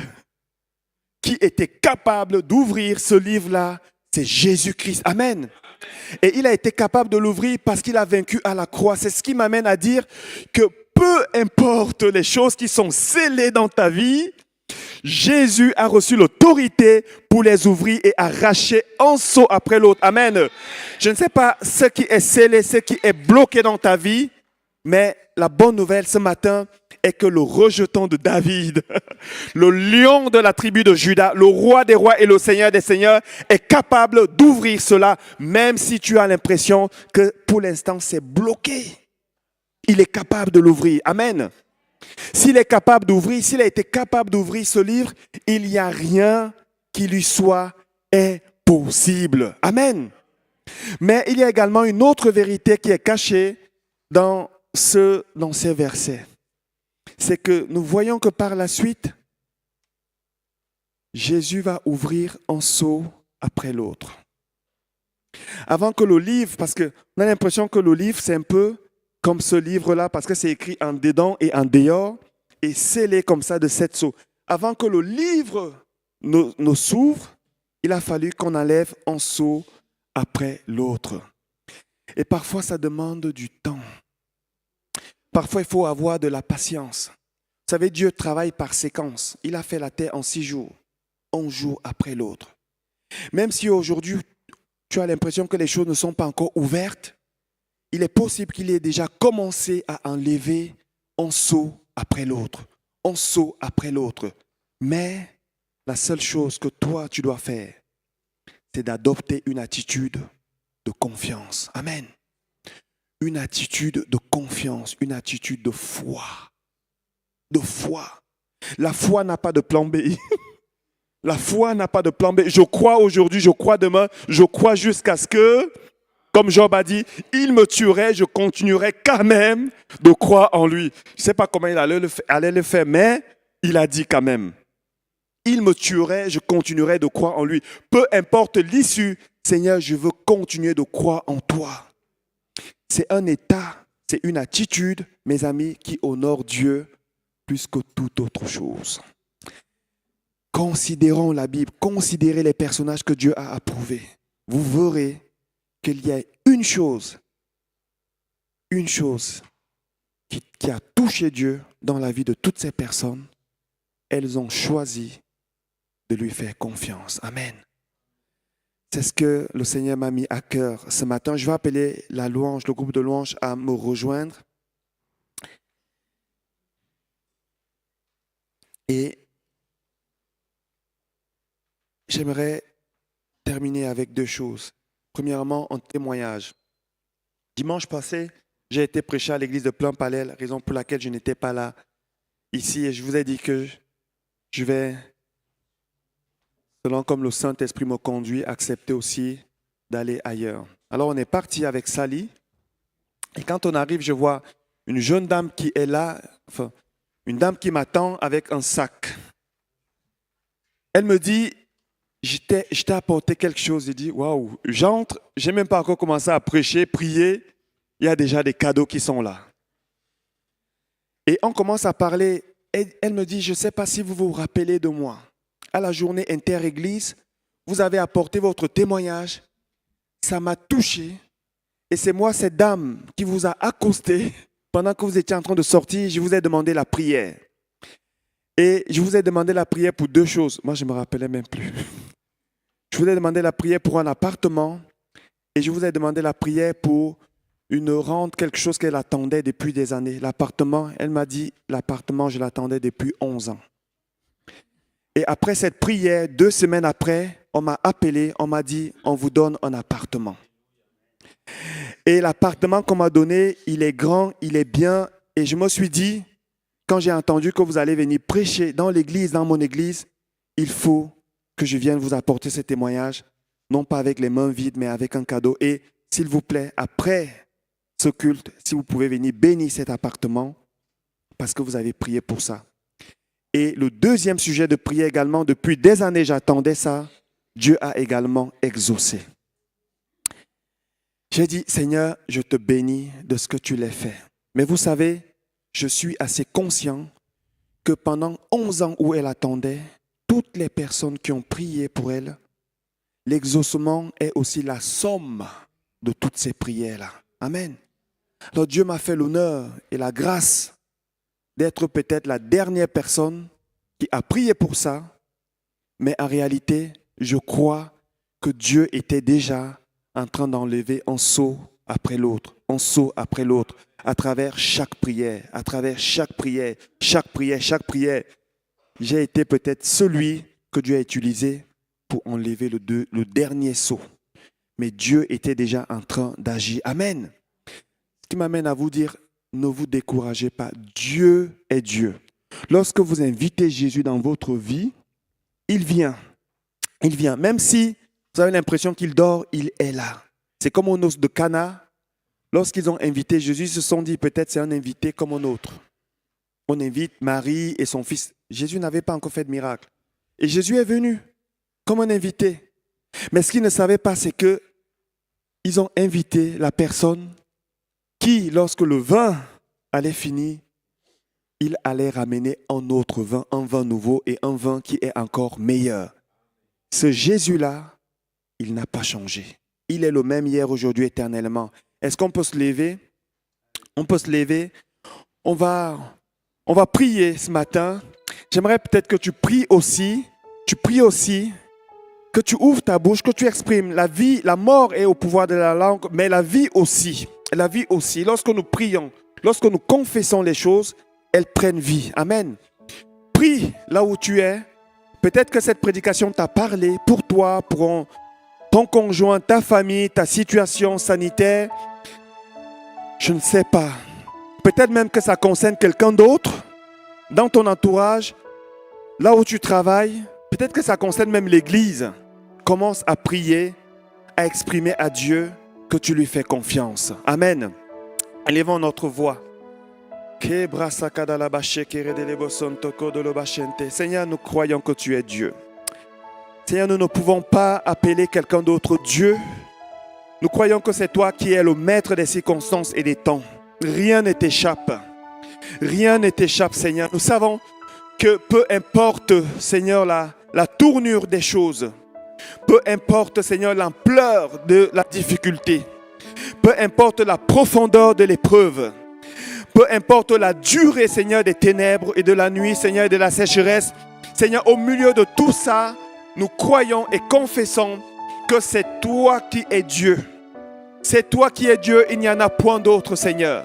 qui était capable d'ouvrir ce livre-là, c'est Jésus-Christ. Amen. Et il a été capable de l'ouvrir parce qu'il a vaincu à la croix. C'est ce qui m'amène à dire que peu importe les choses qui sont scellées dans ta vie, Jésus a reçu l'autorité pour les ouvrir et arracher un seau après l'autre. Amen. Je ne sais pas ce qui est scellé, ce qui est bloqué dans ta vie, mais la bonne nouvelle ce matin est que le rejeton de David, le lion de la tribu de Juda, le roi des rois et le seigneur des seigneurs, est capable d'ouvrir cela, même si tu as l'impression que pour l'instant c'est bloqué. Il est capable de l'ouvrir. Amen. S'il est capable d'ouvrir, s'il a été capable d'ouvrir ce livre, il n'y a rien qui lui soit impossible. Amen. Mais il y a également une autre vérité qui est cachée dans ces versets. C'est que nous voyons que par la suite, Jésus va ouvrir un seau après l'autre. Avant que le livre, parce qu'on a l'impression que le livre, c'est un peu comme ce livre-là, parce que c'est écrit en dedans et en dehors, et scellé comme ça de 7 sceaux. Avant que le livre ne s'ouvre, il a fallu qu'on enlève un seau après l'autre. Et parfois, ça demande du temps. Parfois, il faut avoir de la patience. Vous savez, Dieu travaille par séquence. Il a fait la terre en 6 jours, un jour après l'autre. Même si aujourd'hui, tu as l'impression que les choses ne sont pas encore ouvertes, il est possible qu'il ait déjà commencé à enlever un seau après l'autre, un seau après l'autre. Mais la seule chose que toi, tu dois faire, c'est d'adopter une attitude de confiance. Amen. Une attitude de confiance, une attitude de foi. De foi. La foi n'a pas de plan B. La foi n'a pas de plan B. Je crois aujourd'hui, je crois demain, je crois jusqu'à ce que, comme Job a dit, il me tuerait, je continuerai quand même de croire en lui. Je ne sais pas comment il allait le faire, mais il a dit quand même. Il me tuerait, je continuerai de croire en lui. Peu importe l'issue, Seigneur, je veux continuer de croire en toi. C'est un état, c'est une attitude, mes amis, qui honore Dieu plus que toute autre chose. Considérons la Bible, considérez les personnages que Dieu a approuvés. Vous verrez qu'il y a une chose qui a touché Dieu dans la vie de toutes ces personnes. Elles ont choisi de lui faire confiance. Amen. C'est ce que le Seigneur m'a mis à cœur ce matin. Je vais appeler la louange, le groupe de louange à me rejoindre. Et j'aimerais terminer avec 2 choses. Premièrement, un témoignage. Dimanche passé, j'ai été prêcher à l'église de Plain-Palais, la raison pour laquelle je n'étais pas là ici. Et je vous ai dit que je vais, selon comme le Saint-Esprit me conduit, accepter aussi d'aller ailleurs. Alors on est parti avec Sally. Et quand on arrive, je vois une jeune dame qui est là, enfin, une dame qui m'attend avec un sac. Elle me dit, je t'ai apporté quelque chose. Je dis, waouh, j'entre, je n'ai même pas encore commencé à prêcher, prier. Il y a déjà des cadeaux qui sont là. Et on commence à parler. Et elle me dit, je ne sais pas si vous vous rappelez de moi. À la journée inter-église, vous avez apporté votre témoignage. Ça m'a touché. Et c'est moi, cette dame, qui vous a accosté pendant que vous étiez en train de sortir. Je vous ai demandé la prière. Et je vous ai demandé la prière pour 2 choses. Moi, je ne me rappelais même plus. Je vous ai demandé la prière pour un appartement et je vous ai demandé la prière pour une rente, quelque chose qu'elle attendait depuis des années. L'appartement, elle m'a dit, l'appartement, je l'attendais depuis 11 ans. Et après cette prière, 2 semaines après, on m'a appelé, on m'a dit, on vous donne un appartement. Et l'appartement qu'on m'a donné, il est grand, il est bien. Et je me suis dit, quand j'ai entendu que vous allez venir prêcher dans l'église, dans mon église, il faut que je vienne vous apporter ce témoignage, non pas avec les mains vides, mais avec un cadeau. Et s'il vous plaît, après ce culte, si vous pouvez venir bénir cet appartement, parce que vous avez prié pour ça. Et le deuxième sujet de prière également, depuis des années, j'attendais ça. Dieu a également exaucé. J'ai dit, Seigneur, je te bénis de ce que tu l'as fait. Mais vous savez, je suis assez conscient que pendant 11 ans où elle attendait, toutes les personnes qui ont prié pour elle, l'exaucement est aussi la somme de toutes ces prières-là. Amen. Alors Dieu m'a fait l'honneur et la grâce d'être peut-être la dernière personne qui a prié pour ça, mais en réalité, je crois que Dieu était déjà en train d'enlever un seau après l'autre, un seau après l'autre, à travers chaque prière, à travers chaque prière, chaque prière, chaque prière. J'ai été peut-être celui que Dieu a utilisé pour enlever le dernier seau. Mais Dieu était déjà en train d'agir. Amen. Ce qui m'amène à vous dire, ne vous découragez pas. Dieu est Dieu. Lorsque vous invitez Jésus dans votre vie, il vient. Il vient. Même si vous avez l'impression qu'il dort, il est là. C'est comme aux noces de Cana. Lorsqu'ils ont invité Jésus, ils se sont dit, peut-être c'est un invité comme un autre. On invite Marie et son fils. Jésus n'avait pas encore fait de miracle. Et Jésus est venu comme un invité. Mais ce qu'ils ne savaient pas, c'est qu'ils ont invité la personne qui, lorsque le vin allait finir, il allait ramener un autre vin, un vin nouveau et un vin qui est encore meilleur. Ce Jésus-là, il n'a pas changé. Il est le même hier, aujourd'hui, éternellement. Est-ce qu'on peut se lever? On peut se lever. On va prier ce matin. J'aimerais peut-être que tu pries aussi. Que tu ouvres ta bouche, que tu exprimes. La vie, la mort est au pouvoir de la langue, mais la vie aussi. La vie aussi. Lorsque nous prions, lorsque nous confessons les choses, elles prennent vie. Amen. Prie là où tu es. Peut-être que cette prédication t'a parlé pour toi, pour ton conjoint, ta famille, ta situation sanitaire. Je ne sais pas. Peut-être même que ça concerne quelqu'un d'autre dans ton entourage, là où tu travailles. Peut-être que ça concerne même l'église. Commence à prier, à exprimer à Dieu que tu lui fais confiance. Amen. Élevons notre voix. Seigneur, nous croyons que tu es Dieu. Seigneur, nous ne pouvons pas appeler quelqu'un d'autre Dieu. Nous croyons que c'est toi qui es le maître des circonstances et des temps. Rien ne t'échappe. Rien ne t'échappe, Seigneur. Nous savons que peu importe, Seigneur, la tournure des choses, peu importe, Seigneur, l'ampleur de la difficulté, peu importe la profondeur de l'épreuve, peu importe la durée, Seigneur, des ténèbres et de la nuit, Seigneur, et de la sécheresse, Seigneur, au milieu de tout ça, nous croyons et confessons que c'est toi qui es Dieu. C'est toi qui es Dieu, il n'y en a point d'autre, Seigneur.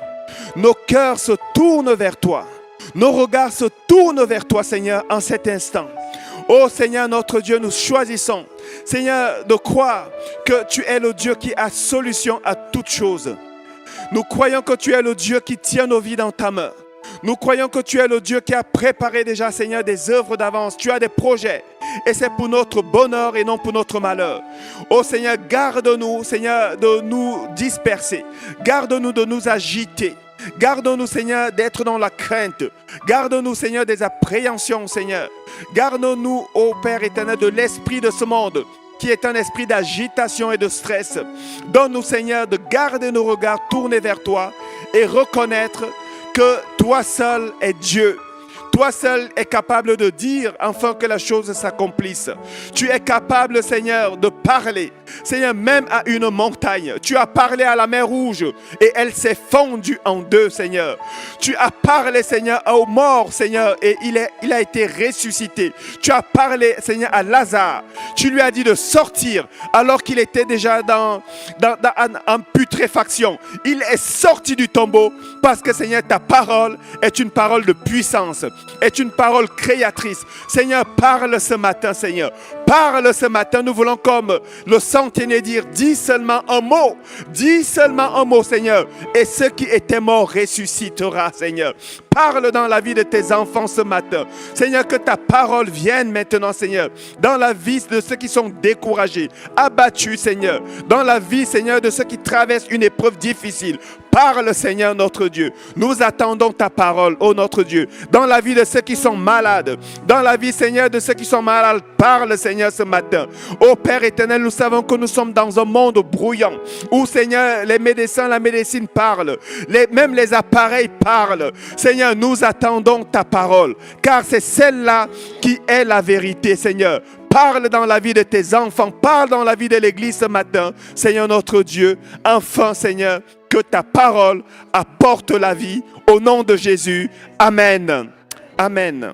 Nos cœurs se tournent vers toi. Nos regards se tournent vers toi, Seigneur, en cet instant. Oh Seigneur, notre Dieu, nous choisissons, Seigneur, de croire que tu es le Dieu qui a solution à toutes choses. Nous croyons que tu es le Dieu qui tient nos vies dans ta main. Nous croyons que tu es le Dieu qui a préparé déjà, Seigneur, des œuvres d'avance. Tu as des projets et c'est pour notre bonheur et non pour notre malheur. Oh Seigneur, garde-nous, Seigneur, de nous disperser. Garde-nous de nous agiter. Garde-nous, Seigneur, d'être dans la crainte. Garde-nous, Seigneur, des appréhensions, Seigneur. Garde-nous, ô Père éternel, de l'esprit de ce monde, qui est un esprit d'agitation et de stress. Donne-nous, Seigneur, de garder nos regards tournés vers toi et reconnaître que toi seul es Dieu. Toi seul es capable de dire enfin que la chose s'accomplisse. Tu es capable, Seigneur, de parler. Seigneur, même à une montagne. Tu as parlé à la mer Rouge et elle s'est fondue en deux, Seigneur. Tu as parlé, Seigneur, aux morts, Seigneur, et il a été ressuscité. Tu as parlé, Seigneur, à Lazare. Tu lui as dit de sortir alors qu'il était déjà en putréfaction. Il est sorti du tombeau parce que, Seigneur, ta parole est une parole de puissance, est une parole créatrice. Seigneur, parle ce matin, Seigneur. Parle ce matin. Nous voulons, comme le centenier, dire, dis seulement un mot. Dis seulement un mot, Seigneur. Et ce qui était mort ressuscitera, Seigneur. Parle dans la vie de tes enfants ce matin. Seigneur, que ta parole vienne maintenant, Seigneur, dans la vie de ceux qui sont découragés, abattus, Seigneur. Dans la vie, Seigneur, de ceux qui traversent une épreuve difficile. Parle, Seigneur, notre Dieu. Nous attendons ta parole, ô notre Dieu. Dans la vie de ceux qui sont malades, dans la vie, Seigneur, de ceux qui sont malades, parle, Seigneur, ce matin. Ô Père éternel, nous savons que nous sommes dans un monde bruyant, où, Seigneur, les médecins, la médecine parlent, même les appareils parlent. Seigneur, nous attendons ta parole, car c'est celle-là qui est la vérité, Seigneur. Parle dans la vie de tes enfants, parle dans la vie de l'Église ce matin, Seigneur notre Dieu. Enfin, Seigneur, que ta parole apporte la vie au nom de Jésus. Amen. Amen.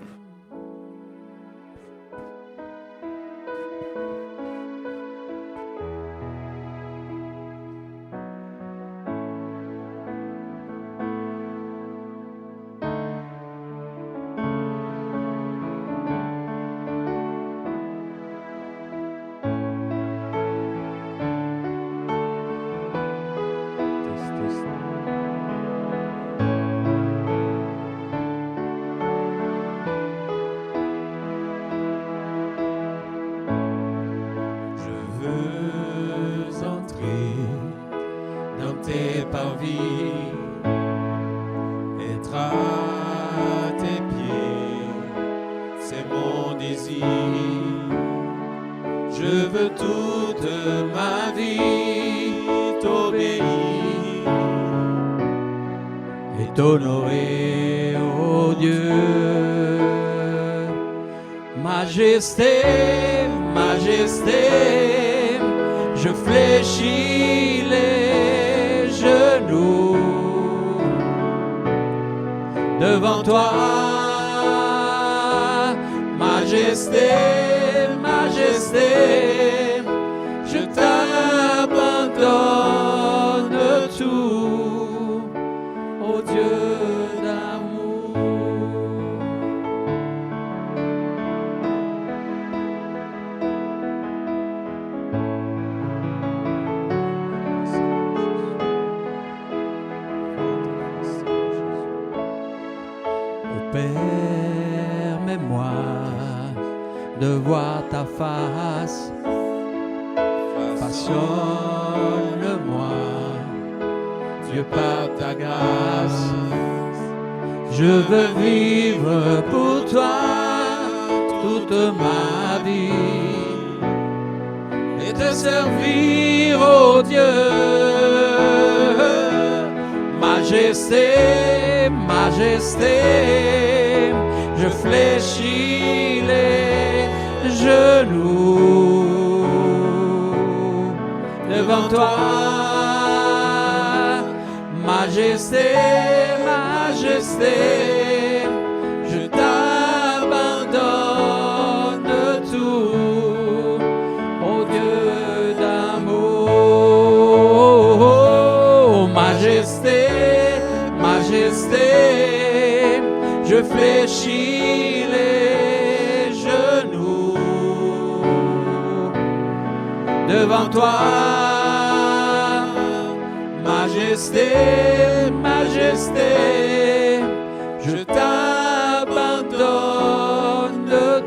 Être à tes pieds, c'est mon désir. Je veux toute ma vie t'obéir et t'honorer, ô Dieu. Majesté, majesté, je fléchis les genoux devant toi. Majesté, majesté, je t'abandonne tout, ô Dieu d'amour. Permets-moi de voir ta face, façonne-moi, Dieu par ta grâce. Je veux vivre pour toi toute ma vie et te servir, ô Dieu. Majesté, majesté, je fléchis les genoux devant toi. Majesté, majesté, je t'abandonne tout, ô Dieu d'amour. Majesté, majesté, je fléchis les genoux devant toi. Majesté, majesté, je t'abandonne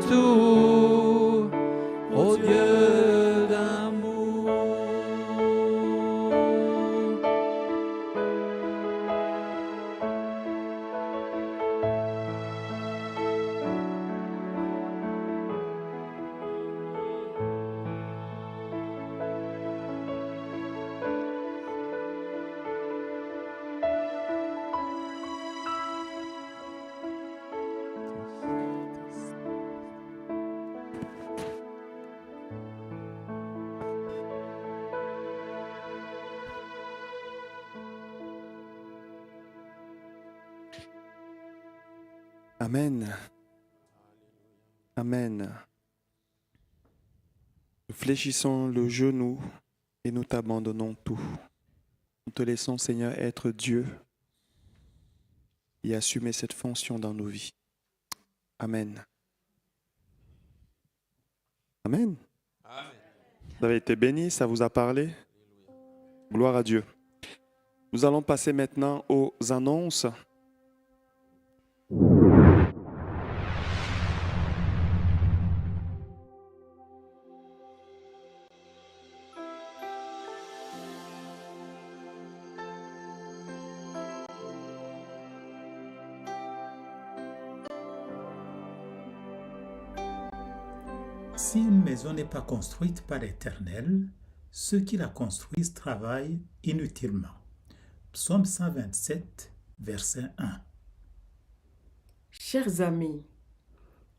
tout, ô Dieu d'amour. Amen. Amen. Nous fléchissons le genou et nous t'abandonnons tout. Nous te laissons, Seigneur, être Dieu et assumer cette fonction dans nos vies. Amen. Amen. Vous avez été bénis, ça vous a parlé? Gloire à Dieu. Nous allons passer maintenant aux annonces. Si une maison n'est pas construite par l'Éternel, ceux qui la construisent travaillent inutilement. Psaume 127, verset 1. Chers amis,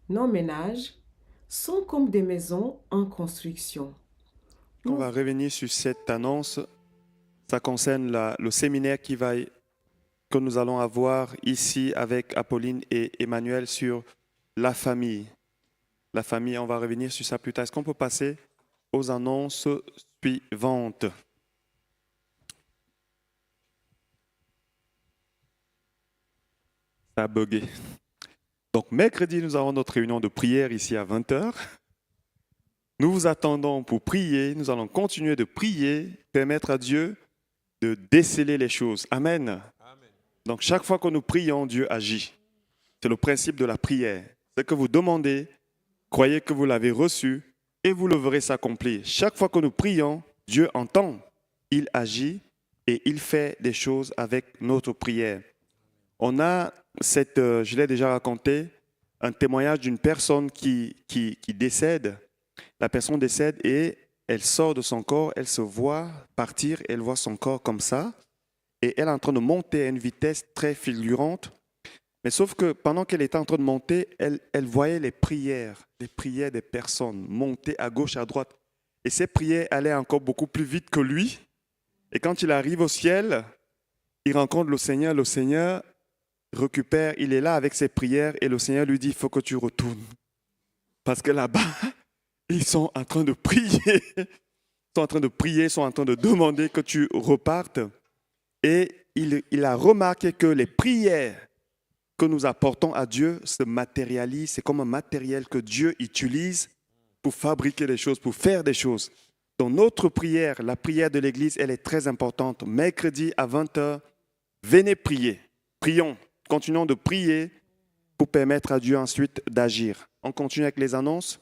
nos ménages sont comme des maisons en construction. On va revenir sur cette annonce. Ça concerne le séminaire que nous allons avoir ici avec Apolline et Emmanuel sur la famille. La famille, on va revenir sur ça plus tard. Est-ce qu'on peut passer aux annonces suivantes? Ça a bugué. Donc, mercredi, nous avons notre réunion de prière ici à 20h. Nous vous attendons pour prier. Nous allons continuer de prier, permettre à Dieu de déceler les choses. Amen. Donc, chaque fois que nous prions, Dieu agit. C'est le principe de la prière. Ce que vous demandez, croyez que vous l'avez reçu et vous le verrez s'accomplir. Chaque fois que nous prions, Dieu entend, il agit et il fait des choses avec notre prière. On a je l'ai déjà raconté, un témoignage d'une personne qui décède. La personne décède et elle sort de son corps, elle se voit partir, elle voit son corps comme ça et elle est en train de monter à une vitesse très fulgurante. Mais sauf que pendant qu'elle était en train de monter, elle voyait les prières des personnes monter à gauche, à droite. Et ces prières allaient encore beaucoup plus vite que lui. Et quand il arrive au ciel, il rencontre le Seigneur récupère, il est là avec ses prières et le Seigneur lui dit, il faut que tu retournes. Parce que là-bas, ils sont en train de prier. Ils sont en train de prier, ils sont en train de demander que tu repartes. Et il a remarqué que les prières que nous apportons à Dieu se matérialisent. C'est comme un matériel que Dieu utilise pour fabriquer des choses, pour faire des choses. Donc notre prière, la prière de l'Église, elle est très importante. Mercredi à 20h, venez prier. Prions. Continuons de prier pour permettre à Dieu ensuite d'agir. On continue avec les annonces.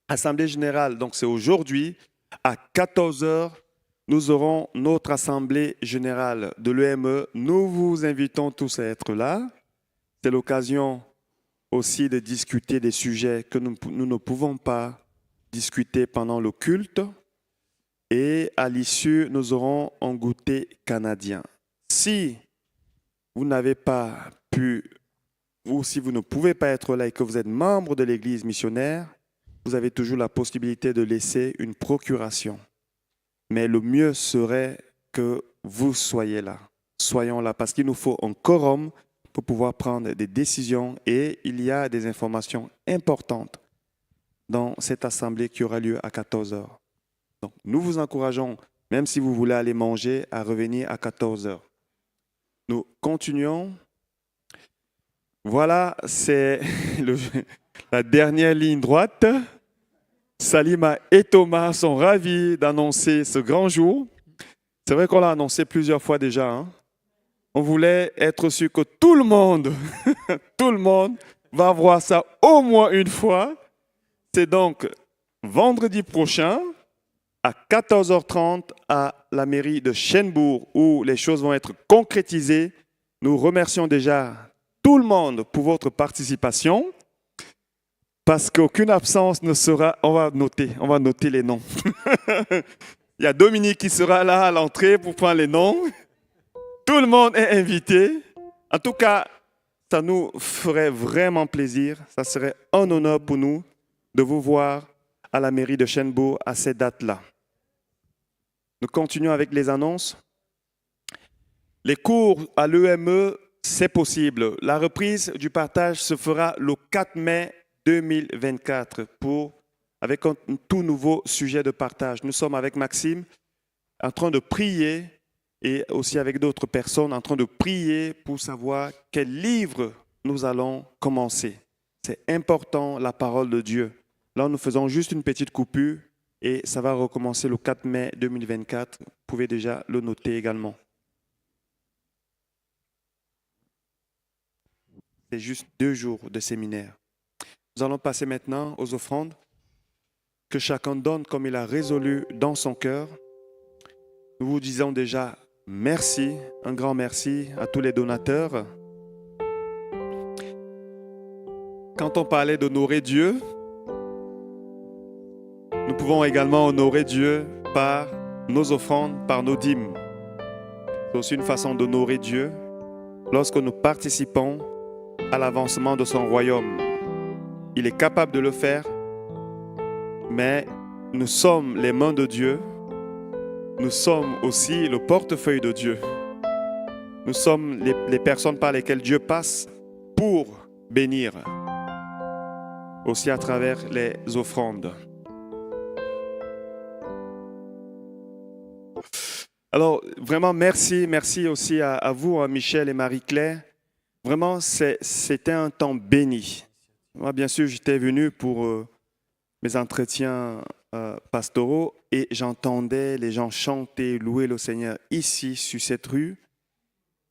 Assemblée générale, donc c'est aujourd'hui à 14h, nous aurons notre assemblée générale de l'EME. Nous vous invitons tous à être là. C'est l'occasion aussi de discuter des sujets que nous ne pouvons pas discuter pendant le culte. Et à l'issue, nous aurons un goûter canadien. Si vous n'avez pas pu, ou si vous ne pouvez pas être là et que vous êtes membre de l'Église missionnaire, vous avez toujours la possibilité de laisser une procuration. Mais le mieux serait que vous soyez là. Soyons là, parce qu'il nous faut un quorum pour pouvoir prendre des décisions et il y a des informations importantes dans cette assemblée qui aura lieu à 14h. Donc, nous vous encourageons, même si vous voulez aller manger, à revenir à 14h. Nous continuons. Voilà, c'est la dernière ligne droite. Salima et Thomas sont ravis d'annoncer ce grand jour. C'est vrai qu'on l'a annoncé plusieurs fois déjà. Hein? On voulait être sûr que tout le monde va voir ça au moins une fois. C'est donc vendredi prochain à 14h30 à la mairie de Chênebourg où les choses vont être concrétisées. Nous remercions déjà tout le monde pour votre participation parce qu'aucune absence ne sera... On va noter les noms. Il y a Dominique qui sera là à l'entrée pour prendre les noms. Tout le monde est invité. En tout cas, ça nous ferait vraiment plaisir. Ça serait un honneur pour nous de vous voir à la mairie de Chênebourg à cette date-là. Nous continuons avec les annonces. Les cours à l'EME c'est possible. La reprise du partage se fera le 4 mai 2024 avec un tout nouveau sujet de partage. Nous sommes avec Maxime en train de prier et aussi avec d'autres personnes en train de prier pour savoir quel livre nous allons commencer. C'est important, la parole de Dieu. Là, nous faisons juste une petite coupure et ça va recommencer le 4 mai 2024. Vous pouvez déjà le noter également. C'est juste 2 jours de séminaire. Nous allons passer maintenant aux offrandes que chacun donne comme il a résolu dans son cœur. Nous vous disons déjà merci, un grand merci à tous les donateurs. Quand on parlait d'honorer Dieu, nous pouvons également honorer Dieu par nos offrandes, par nos dîmes. C'est aussi une façon d'honorer Dieu lorsque nous participons à l'avancement de son royaume. Il est capable de le faire, mais nous sommes les mains de Dieu. Nous sommes aussi le portefeuille de Dieu. Nous sommes les personnes par lesquelles Dieu passe pour bénir, aussi à travers les offrandes. Alors, vraiment, merci aussi à vous, Michel et Marie-Claire. Vraiment, c'était un temps béni. Moi, bien sûr, j'étais venu pour mes entretiens pastoraux et j'entendais les gens chanter, louer le Seigneur ici, sur cette rue.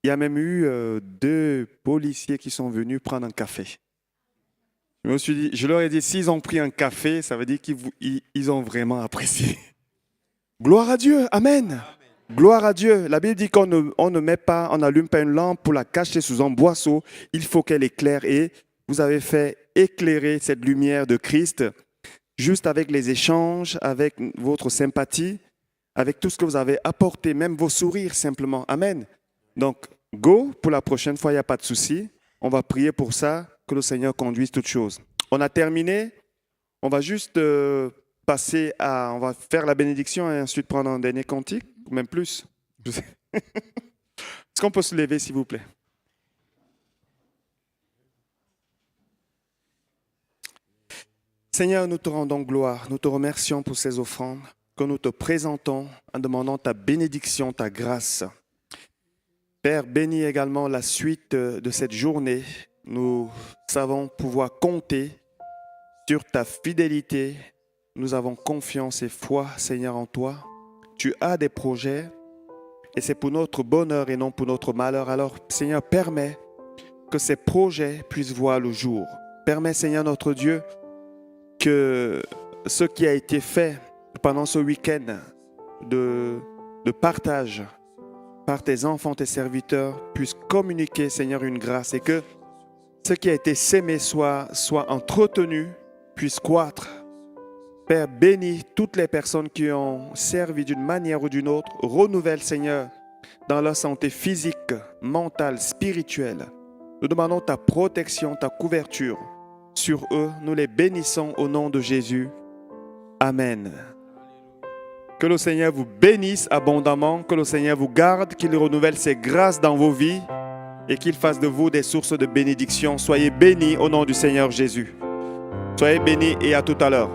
Il y a même eu 2 policiers qui sont venus prendre un café. Je me suis dit, je leur ai dit, s'ils ont pris un café, ça veut dire qu'ils ont vraiment apprécié. Gloire à Dieu, amen. Gloire à Dieu. La Bible dit qu'on ne met pas, on n'allume pas une lampe pour la cacher sous un boisseau. Il faut qu'elle éclaire et vous avez fait éclairer cette lumière de Christ juste avec les échanges, avec votre sympathie, avec tout ce que vous avez apporté, même vos sourires simplement. Amen. Donc, go, pour la prochaine fois, il n'y a pas de souci. On va prier pour ça, que le Seigneur conduise toutes choses. On a terminé. On va juste on va faire la bénédiction et ensuite prendre un dernier cantique, ou même plus. Est-ce qu'on peut se lever, s'il vous plaît? Seigneur, nous te rendons gloire, nous te remercions pour ces offrandes que nous te présentons en demandant ta bénédiction, ta grâce. Père, bénis également la suite de cette journée. Nous savons pouvoir compter sur ta fidélité. Nous avons confiance et foi, Seigneur, en toi. Tu as des projets et c'est pour notre bonheur et non pour notre malheur. Alors, Seigneur, permets que ces projets puissent voir le jour. Permets, Seigneur, notre Dieu, que ce qui a été fait pendant ce week-end de partage par tes enfants, tes serviteurs, puisse communiquer, Seigneur, une grâce et que ce qui a été sémé soit entretenu, puisse croître. Père, bénis toutes les personnes qui ont servi d'une manière ou d'une autre. Renouvelle, Seigneur, dans leur santé physique, mentale, spirituelle. Nous demandons ta protection, ta couverture sur eux. Nous les bénissons au nom de Jésus. Amen. Que le Seigneur vous bénisse abondamment, que le Seigneur vous garde, qu'il renouvelle ses grâces dans vos vies et qu'il fasse de vous des sources de bénédiction. Soyez bénis au nom du Seigneur Jésus. Soyez bénis et à tout à l'heure.